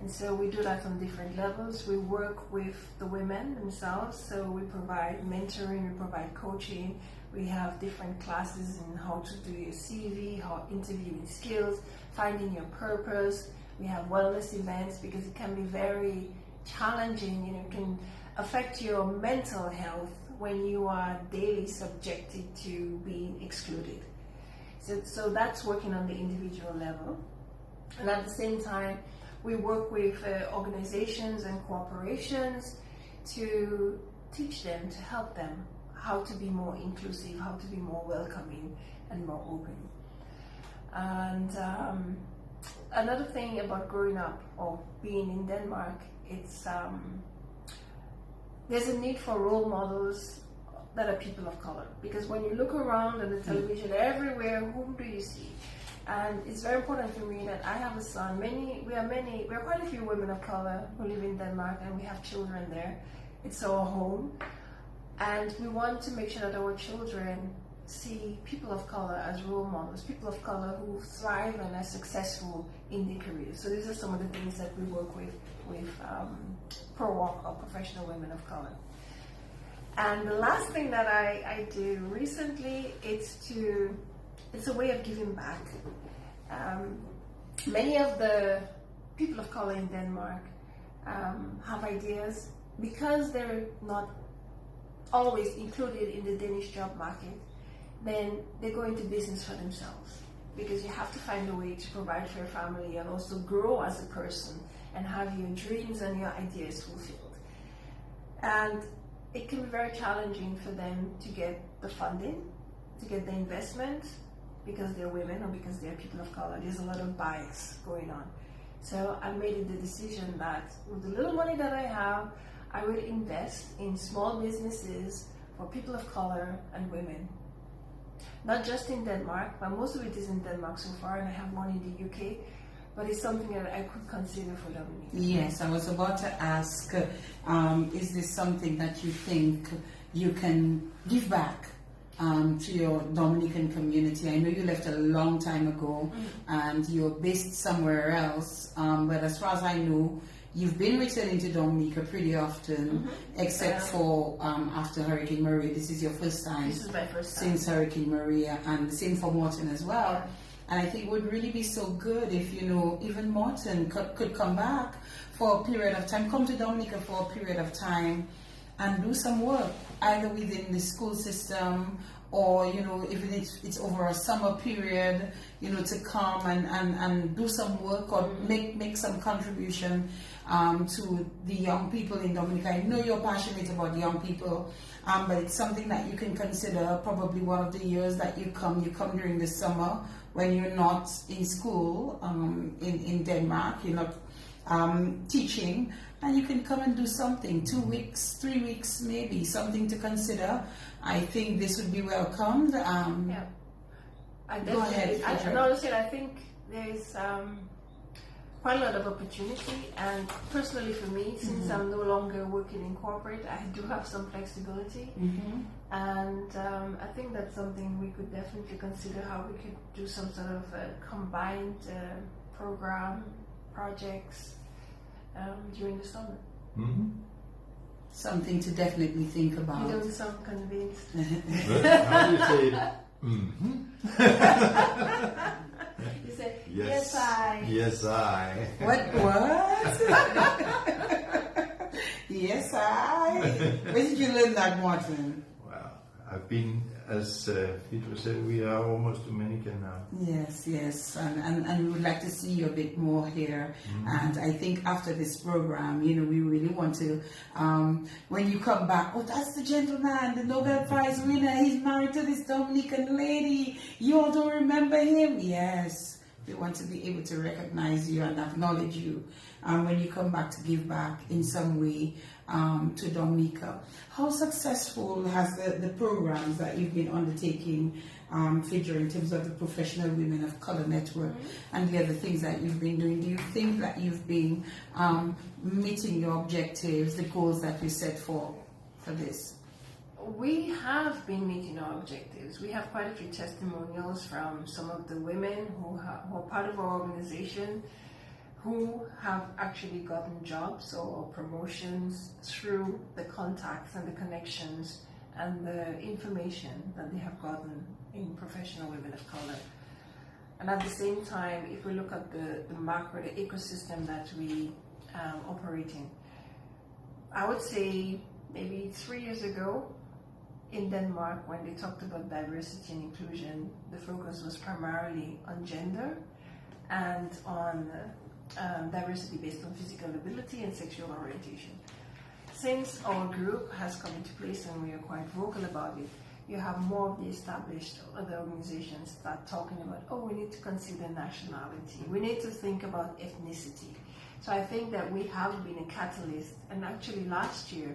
And so we do that on different levels. We work with the women themselves, so we provide mentoring, we provide coaching, we have different classes in how to do your CV, how interviewing skills, finding your purpose. We have wellness events because it can be very challenging, it can affect your mental health when you are daily subjected to being excluded. So that's working on the individual level. And at the same time, we work with organizations and corporations to teach them, to help them how to be more inclusive, how to be more welcoming and more open. And another thing about growing up or being in Denmark, it's there's a need for role models that are people of color, because when you look around on the television everywhere, whom do you see? And it's very important for me that I have a son. We are quite a few women of color who live in Denmark, and we have children there. It's our home, and we want to make sure that our children see people of color as role models, people of color who thrive and are successful in their careers. So these are some of the things that we work with ProWalk, or Professional Women of Color. And the last thing that I do recently, it's a way of giving back. Many of the people of color in Denmark have ideas, because they're not always included in the Danish job market. then they go into business for themselves, because you have to find a way to provide for your family and also grow as a person and have your dreams and your ideas fulfilled. And it can be very challenging for them to get the funding, to get the investment, because they're women or because they're people of color. There's a lot of bias going on. So I made the decision that with the little money that I have, I would invest in small businesses for people of color and women. Not just in Denmark, but most of it is in Denmark so far, and I have one in the UK, but it's something that I could consider for Dominica. Yes, I was about to ask, is this something that you think you can give back to your Dominican community? I know you left a long time ago and you're based somewhere else, but as far as I know, you've been returning to Dominica pretty often, except for after Hurricane Maria. This is your first time. This is my first time. Since Hurricane Maria, and the same for Morten as well. Yeah. And I think it would really be so good if, you know, even Morten could come back for a period of time, come to Dominica for a period of time and do some work, either within the school system or, you know, if it's over a summer period, you know, to come and do some work or make some contribution to the young people in Dominica. I know you're passionate about the young people, but it's something that you can consider probably one of the years that you come during the summer when you're not in school in Denmark, you're not teaching, and you can come and do something, 2 weeks, 3 weeks maybe, something to consider. I think this would be welcomed. Yeah. Go ahead, Phaedria. Honestly, I think there's quite a lot of opportunity, and personally for me, since I'm no longer working in corporate, I do have some flexibility, and I think that's something we could definitely consider, how we could do some sort of combined projects during the summer. Something to definitely think about. You don't sound convinced. How do you say it? You say, Yes. yes, I. Yes, I. What? Yes, I. Where did you learn that, Morten? Well, I've been, as Phaedria said, we are almost Dominican now. Yes, and we would like to see you a bit more here. And I think after this program, you know, we really want to, when you come back, oh, that's the gentleman, the Nobel Prize winner, he's married to this Dominican lady, you all don't remember him? Yes, we want to be able to recognize you and acknowledge you when you come back to give back in some way to Dominica. How successful has the programs that you've been undertaking, Phaedria, in terms of the Professional Women of Color Network and the other things that you've been doing? Do you think that you've been meeting your objectives, the goals that you set for this? We have been meeting our objectives. We have quite a few testimonials from some of the women who are part of our organization, who have actually gotten jobs or promotions through the contacts and the connections and the information that they have gotten in Professional Women of Color. And at the same time, if we look at the macro, the ecosystem that we operate in, I would say maybe 3 years ago in Denmark, when they talked about diversity and inclusion, the focus was primarily on gender and on diversity based on physical ability and sexual orientation. Since our group has come into place and we are quite vocal about it, you have more of the established other organizations start talking about, oh, we need to consider nationality, we need to think about ethnicity. So I think that we have been a catalyst, and actually last year,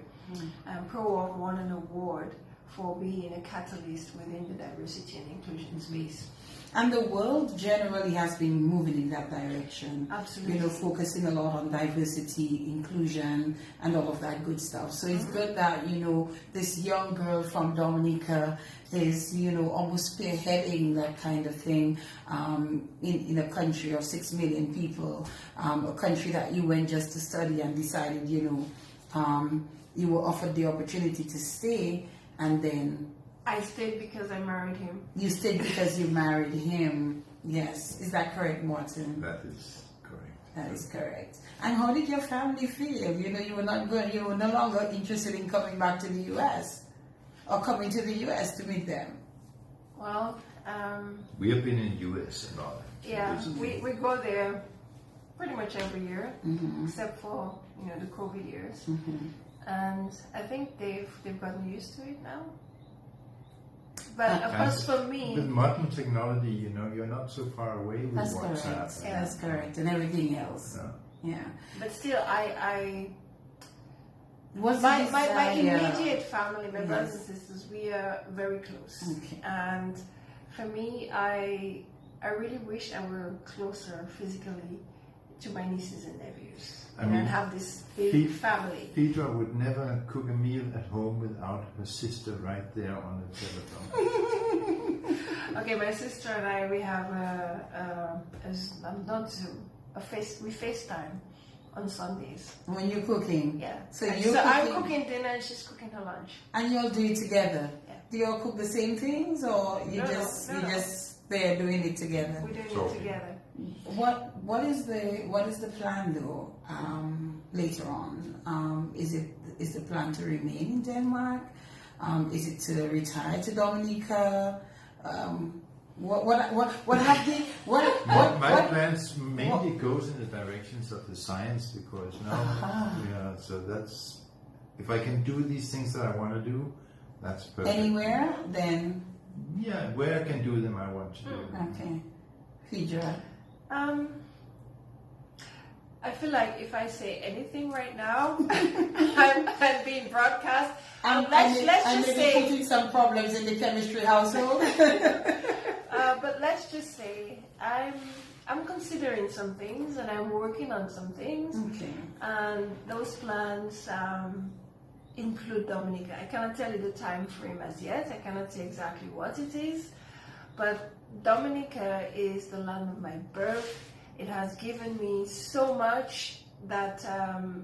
Pro won an award for being a catalyst within the diversity and inclusion space. And the world generally has been moving in that direction. Absolutely. You know, focusing a lot on diversity, inclusion, and all of that good stuff. So it's good that, you know, this young girl from Dominica is, you know, almost spearheading that kind of thing in a country of 6 million people, a country that you went just to study and decided, you know, you were offered the opportunity to stay, and then I stayed because I married him. You stayed because you married him. Yes. Is that correct, Morten? That is correct. That is correct. And how did your family feel? You know, you were no longer interested in coming back to the US or coming to the US to meet them. Well, We have been in US a lot. yeah, we go there pretty much every year, except for the COVID years, and I think they've gotten used to it now. But of course, for me, with modern technology, you're not so far away with That's WhatsApp. correct. That's correct, and everything else. Yeah. Yeah. but still, I What's my the desire? immediate family, my brothers and sisters, we are very close, Okay. and for me, I really wish I were closer physically to my nieces and nephews, and have this big family. Phaedria would never cook a meal at home without her sister right there on the telephone. Okay, my sister and I, we have not Zoom, we FaceTime on Sundays. When you're cooking. Yeah. So I'm cooking dinner and she's cooking her lunch. And you all do it together. Yeah. Do you all cook the same things, or you No, just no. there doing it together? We're doing it together. What is the plan though? Later on, is the plan to remain in Denmark? Is it to retire to Dominica? What have they? My plans mainly goes in the directions of the science, because so that's, if I can do these things that I want to do, that's perfect. Anywhere then? Yeah, where I can do them, I want to do. Okay, Phaedria. I feel like if I say anything right now, I'm being broadcast. Let's just say, putting some problems in the chemistry household. but let's just say I'm considering some things and I'm working on some things. Okay. And those plans include Dominica. I cannot tell you the time frame as yet. I cannot say exactly what it is, but Dominica is the land of my birth. It has given me so much that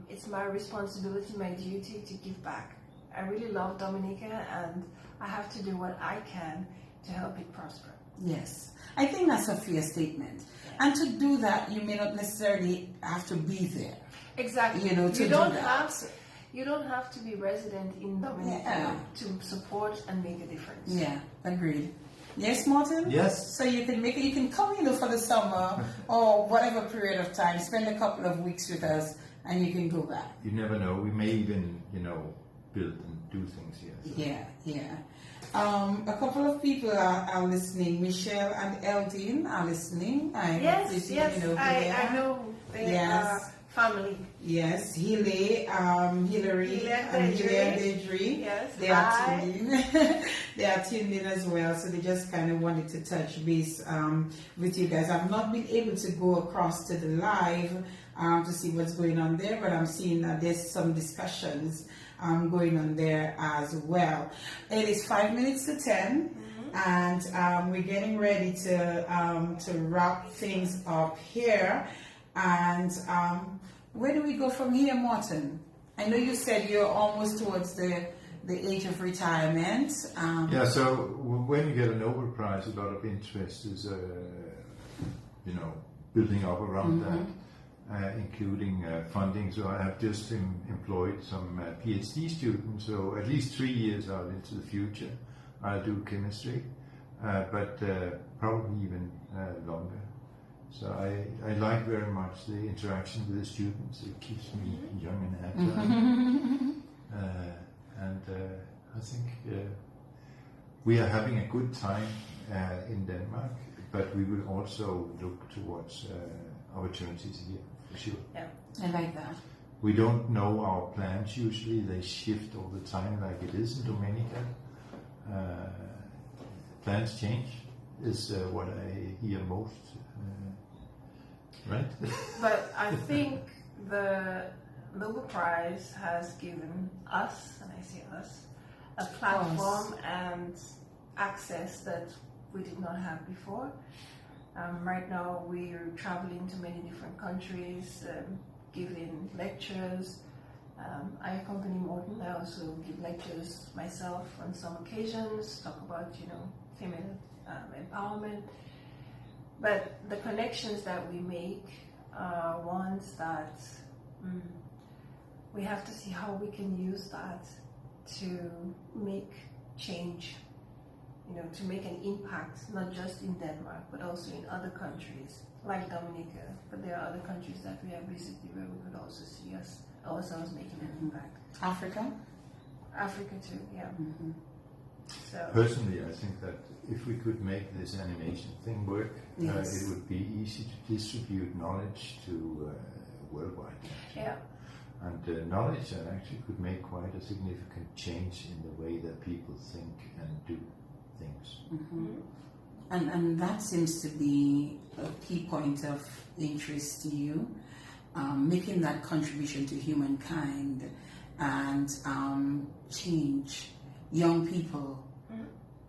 it's my responsibility, my duty to give back. I really love Dominica, and I have to do what I can to help it prosper. Yes, I think that's a fair statement. Yeah. And to do that, you may not necessarily have to be there. Exactly. You don't have to be resident in Dominica to support and make a difference. Yeah, agreed. Yes, Morten? Yes. So you can come, for the summer or whatever period of time, spend a couple of weeks with us, and you can go back. You never know. We may even, build and do things here. So. Yeah. A couple of people are listening. Michelle and Eldin are listening. Yes, I know they are family. Yes, Hillary, and Deidre. Yes, they are tuning. They are tuned in as well. So they just kind of wanted to touch base with you guys. I've not been able to go across to the live to see what's going on there, but I'm seeing that there's some discussions going on there as well. It is 5 minutes to 10. And we're getting ready to wrap things up here. And where do we go from here, Morten? I know you said you're almost towards the age of retirement. So when you get a Nobel Prize, a lot of interest is, building up around that, including funding. So I have just employed some PhD students, so at least 3 years out into the future, I'll do chemistry, but probably even longer. So I like very much the interaction with the students. It keeps me young and agile. And I think we are having a good time in Denmark, but we will also look towards opportunities here, for sure. Yeah, I like that. We don't know our plans usually. They shift all the time like it is in Dominica. Plans change is what I hear most. Right? But I think the Nobel Prize has given us, and I say us, a platform and access that we did not have before. Right now we're traveling to many different countries, giving lectures. I accompany Morten. I also give lectures myself on some occasions, talk about, female empowerment. But the connections that we make are ones that we have to see how we can use that to make change to make an impact, not just in Denmark, but also in other countries like Dominica. But there are other countries that we have visited where we could also see ourselves making an impact. Africa Too, yeah. Mm-hmm. So Personally, I think that if we could make this animation thing work, yes. it would be easy to distribute knowledge to worldwide. yeah. And knowledge actually could make quite a significant change in the way that people think and do things. Mm-hmm. And that seems to be a key point of interest to you, making that contribution to humankind and change young people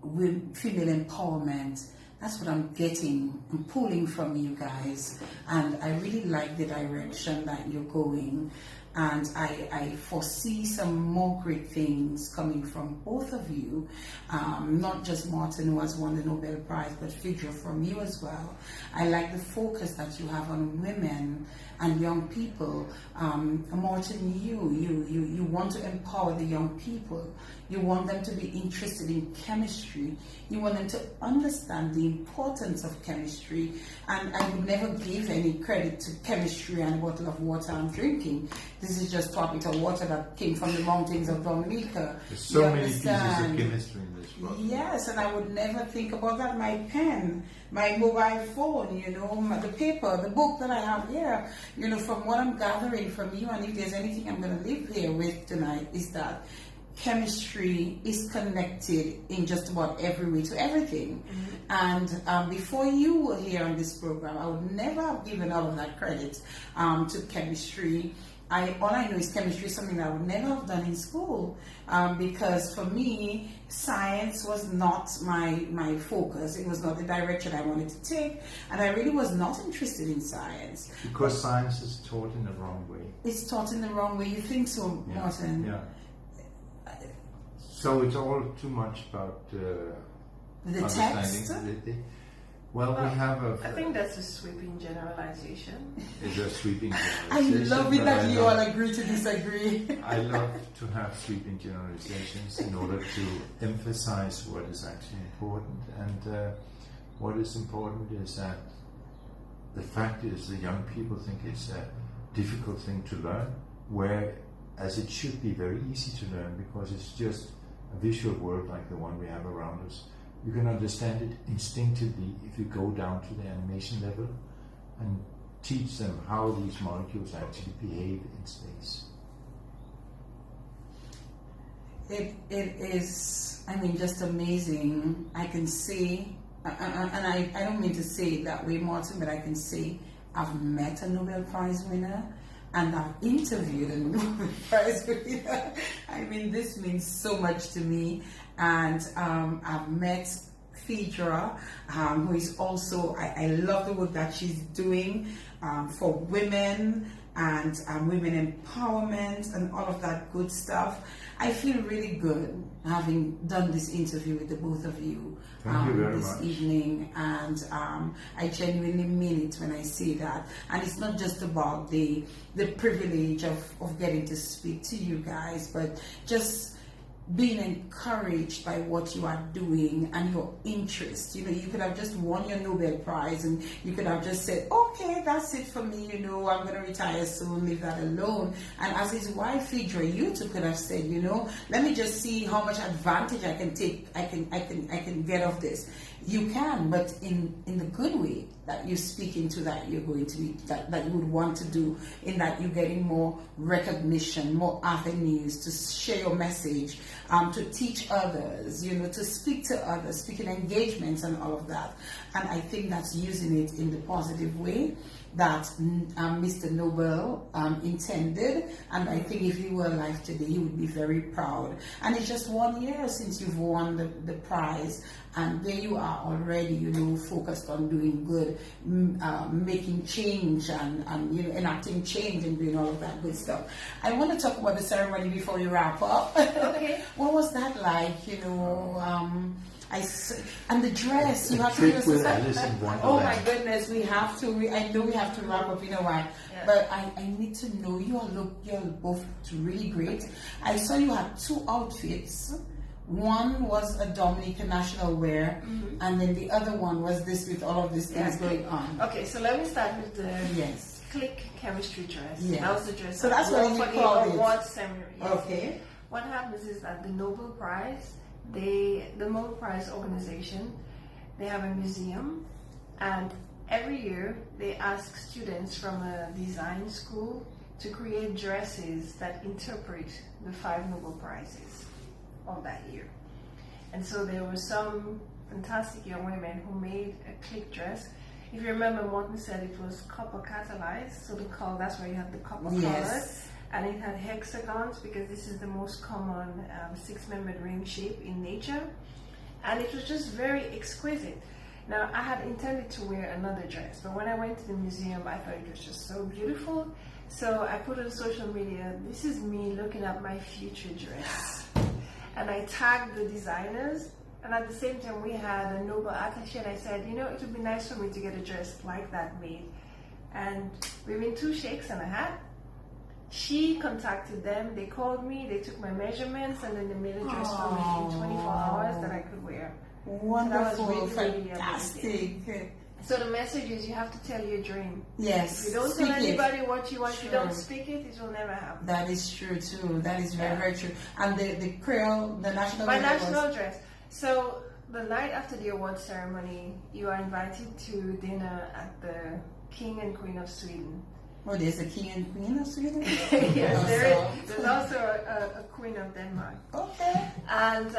with female empowerment. That's what I'm getting, I'm pulling from you guys, and I really like the direction that you're going, and I foresee some more great things coming from both of you, not just Morten, who has won the Nobel Prize, but Phaedria, from you as well. I like the focus that you have on women and young people. Morten, you want to empower the young people. You want them to be interested in chemistry. You want them to understand the importance of chemistry. And I would never give any credit to chemistry and a bottle of water I'm drinking. This is just tropical water that came from the mountains of Dominica. There's so many pieces of chemistry in this book. Yes, and I would never think about that. My pen, my mobile phone, the paper, the book that I have here, from what I'm gathering from you, and if there's anything I'm going to leave here with tonight, is that chemistry is connected in just about every way to everything. Mm-hmm. And before you were here on this program, I would never have given all of that credit to chemistry. All I know is chemistry is something that I would never have done in school, because for me, science was not my focus. It was not the direction I wanted to take, and I really was not interested in science. Because science is taught in the wrong way. It's taught in the wrong way. You think so, Yeah. Morten? Yeah. So it's all too much about The understanding. text? Well, we have I think that's a sweeping generalization. Is a sweeping I generalization. love it but that I you love- all agree to disagree. I love to have sweeping generalizations in order to emphasize what is actually important. And what is important is that the fact is the young people think it's a difficult thing to learn, whereas it should be very easy to learn because it's just a visual world like the one we have around us. You can understand it instinctively if you go down to the animation level and teach them how these molecules actually behave in space. It is, just amazing. I can see, and I don't mean to say it that way, Morten, but I can say I've met a Nobel Prize winner and I've interviewed a Nobel Prize winner. This means so much to me. And I've met Phaedria, who is also, I love the work that she's doing for women and women empowerment and all of that good stuff. I feel really good having done this interview with the both of you, Thank you very this much. evening, and I genuinely mean it when I say that. And it's not just about the privilege of getting to speak to you guys, but just being encouraged by what you are doing and your interest. You could have just won your Nobel Prize and you could have just said, okay, that's it for me, I'm going to retire soon, leave that alone. And as his wife, Phaedria, you two could have said, let me just see how much advantage I can take, I can get of this. You can, but in the good way that you speak into, that you're going to be, that you would want to do, in that you're getting more recognition, more avenues to share your message, to teach others, to speak to others, speaking engagements and all of that. And I think that's using it in the positive way that Mr. Nobel intended, and I think if he were alive today, he would be very proud. And it's just 1 year since you've won the prize, and there you are already, focused on doing good, making change and enacting change and doing all of that good stuff. I want to talk about the ceremony before we wrap up. Okay. What was that like, and the dress, you have to Trip with Alice in Wonderland. Oh my goodness, we have to. I know we have to wrap up in a while, Yeah. but I need to know, you all both looked really great. I saw you had 2 outfits. One was a Dominican national wear, and then the other one was this with all of these things going on. Okay, so let me start with the Yes. click chemistry dress. Yes. That was the dress. So that's I wore what you for call the it. awards ceremony. Yes. Okay. What happens is that the Nobel Prize, the Nobel Prize organization, they have a museum, and every year they ask students from a design school to create dresses that interpret the 5 Nobel Prizes of that year. And so there were some fantastic young women who made a click dress. If you remember, Morten said it was copper catalyzed, so the color, that's why you have the copper color. And it had hexagons because this is the most common 6-membered ring shape in nature. And it was just very exquisite. Now, I had intended to wear another dress, but when I went to the museum, I thought it was just so beautiful. So I put on social media, this is me looking at my future dress. And I tagged the designers, and at the same time we had a Nobel attaché, and I said, you know, it would be nice for me to get a dress like that made. And within 2 shakes and a hat, she contacted them, they called me, they took my measurements, and then they made a dress for me in 24 hours that I could wear. Wonderful, So that was really fantastic. So the message is you have to tell your dream. Yes. If you don't speak tell anybody what you want, if you Sure. don't speak it, it will never happen. That is true too. That is very, very true. And the Creole, the national My dinner national dress. So the night after the award ceremony, you are invited to dinner at the King and Queen of Sweden. Oh, there's a king and queen of Sweden? Yes, Awesome. there's also a Queen of Denmark. Okay. And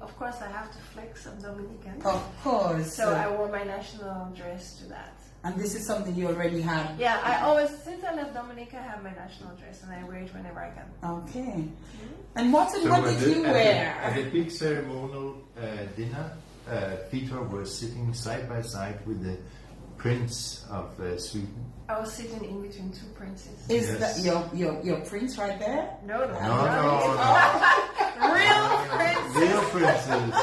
of course, I have to flex some Dominican. Of course. So I wore my national dress to that. And this is something you already had. Yeah, I always, since I left Dominica, I have my national dress and I wear it whenever I can. Okay. And Morten, So what did you wear? At the big ceremonial dinner, Phaedria was sitting side by side with the Prince of Sweden. I was sitting in between 2 princes. Is Yes. that your prince right there? No. No. Real princes. Real princes.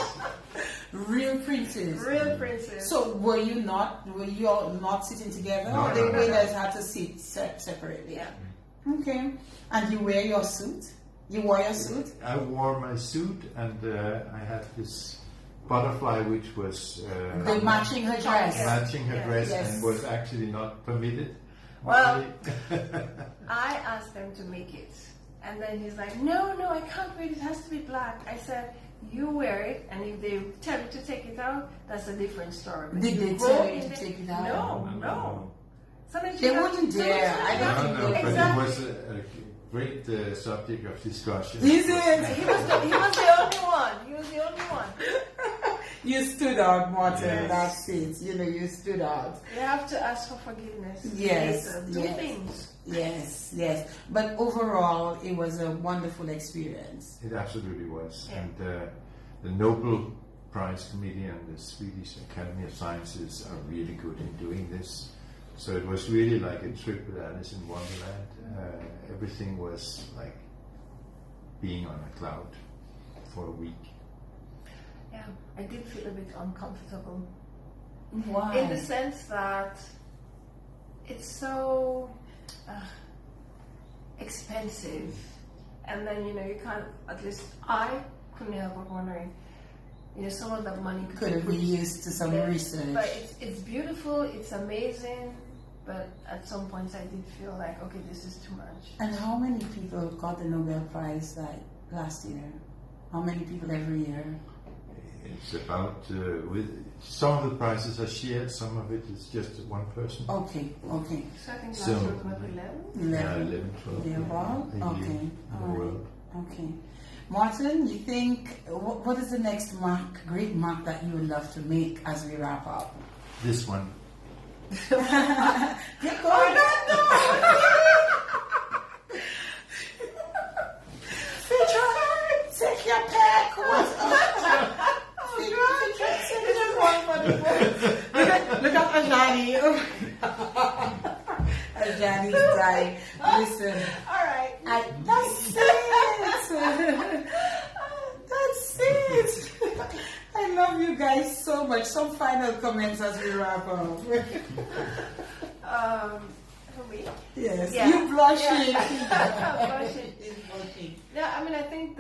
Real princes. Real princes. So were you all not sitting together? No, or the no, no. winners had to sit separately? Yeah. Okay. And you wear your suit? You wore your suit? I wore my suit, and I had this butterfly, which was The matching her dress. matching her dress, Yes. and was actually not permitted. Well, I asked them to make it. And then he's like, no, I can't wear it. It has to be black. I said, you wear it, and if they tell you to take it out, that's a different story. But Did you they go tell you in to there- take it out? No. Sometimes They you have- wouldn't dare. sometimes I you don't have- think No, but Exactly. it was a great subject of discussion. Is it? He was the only one. He was the only one. You stood out, Morten. Yes. That's it. You stood out. You have to ask for forgiveness. Yes, later. Do yes. things. Yes. But overall, it was a wonderful experience. It absolutely was. Yeah. And the Nobel Prize Committee and the Swedish Academy of Sciences are really good in doing this. So it was really like a trip with Alice in Wonderland. Everything was like being on a cloud for a week. Yeah, I did feel a bit uncomfortable. Why? In the sense that it's so expensive, and then you can't. At least I couldn't help but wondering, some of that money Could have been used to some research. But it's beautiful, it's amazing, but at some points I did feel like, okay, this is too much. And how many people got the Nobel Prize last year? How many people every year? It's about, with some of the prizes are shared, some of it is just one person. Okay. So I think last So- year was maybe 11. 11. 12 The above? in Okay. in the All right. world. Okay. Martin, you think, what is the next great mark that you would love to make as we wrap up? This one. You're going no! Phaedria, take your pick. What's up? Look at Ajani. Ajani's dying. Listen. All right. That's it. That's it. I love you guys so much. Some final comments as we wrap up. For me? Yes. Yeah. You blushing. Yeah. Blushing. He's blushing. Yeah, I mean, I think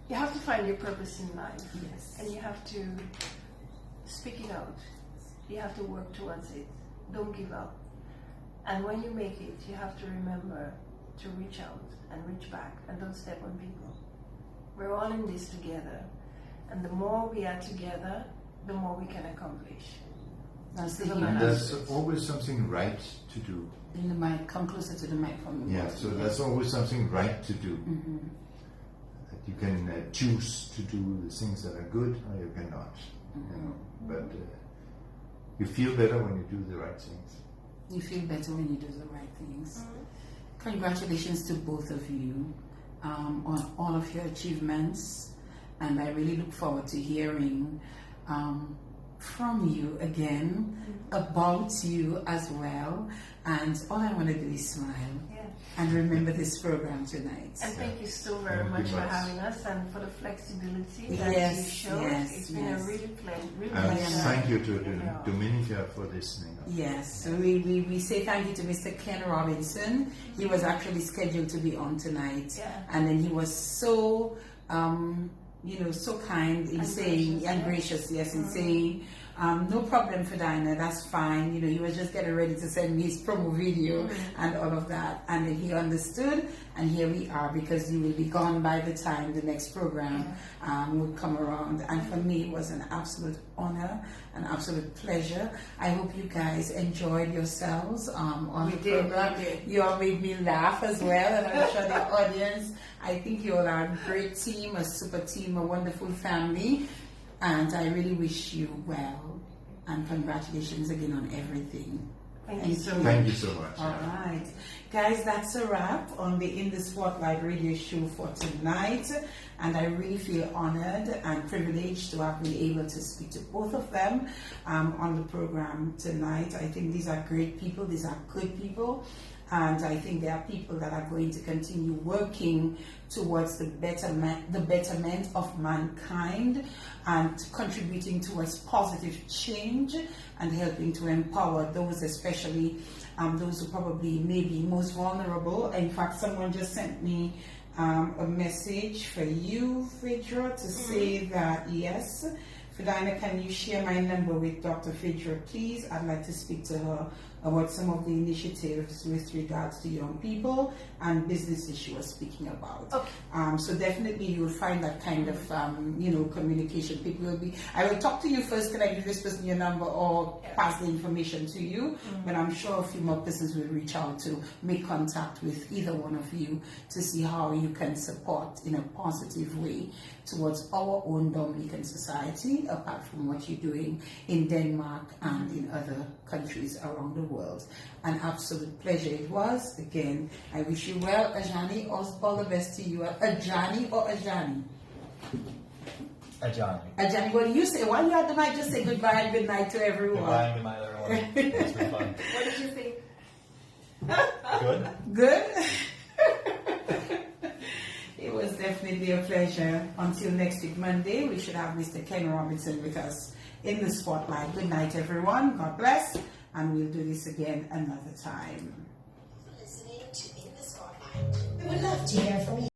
you have to find your purpose in life. Yes. And you have to speak it out. You have to work towards it. Don't give up. And when you make it, you have to remember to reach out and reach back and don't step on people. We're all in this together. And the more we are together, the more we can accomplish. That's the So human And there's aspect. always something right to do. In the mic, come closer to the mic from me. Yeah, so there's always something right to do. Mm-hmm. That you can choose to do the things that are good, or you cannot. Mm-hmm. You know, but you feel better when you do the right things. You feel better when you do the right things. Mm-hmm. Congratulations to both of you on all of your achievements, and I really look forward to hearing from you again about you as well. And all I want to do is smile Yeah. and remember this program tonight. And thank you so very Thank you much for much. having us and for the flexibility that Yes, you showed. yes, It's been yes. a really pleasure. And thank you to Yeah. Dominica for listening. Yes, so we say thank you to Mr. Ken Robinson. He was actually scheduled to be on tonight, Yeah. and then he was so, so kind in And saying, gracious, and yeah. gracious, yes, in saying, no problem for Dinah, that's fine. You know, he was just getting ready to send me his promo video and all of that, and then he understood, and here we are, because you will be gone by the time the next program would come around. And for me, it was an absolute honor, an absolute pleasure. I hope you guys enjoyed yourselves on We the did, program. we did. You all made me laugh as well, and I'm sure the audience. I think you all are a great team, a super team, a wonderful family, and I really wish you well, and congratulations again on everything. Thank you so much. Thank you so much. All right, guys, that's a wrap on the In the Spotlight radio show for tonight, and I really feel honored and privileged to have been able to speak to both of them on the program tonight. I think these are great people, these are good people, and I think they are people that are going to continue working towards the betterment of mankind, and contributing towards positive change and helping to empower those, especially those who probably may be most vulnerable. In fact, someone just sent me a message for you, Phaedria, to say that, yes, Phaedria, can you share my number with Dr. Phaedria, please? I'd like to speak to her about some of the initiatives with regards to young people and businesses she was speaking about. Okay. So definitely you will find that kind of, communication. People will be, I will talk to you first, can I give this person your number or pass the information to you? But I'm sure a few more persons will reach out to make contact with either one of you to see how you can support in a positive way towards our own Dominican society, apart from what you're doing in Denmark and in other countries around the world. An absolute pleasure it was. Again, I wish you well, Ajani. All the best to you. Ajani or Ajani? Ajani. Ajani, what do you say? While you're at the mic, just say goodbye and good night to everyone. Goodbye and good night, everyone. It's been fun. What did you think? Good? Good? It was definitely a pleasure. Until next week, Monday, we should have Mr. Ken Robinson with us in the spotlight. Good night, everyone. God bless. And we'll do this again another time. Listening to In the Spotlight. We would love to hear from you.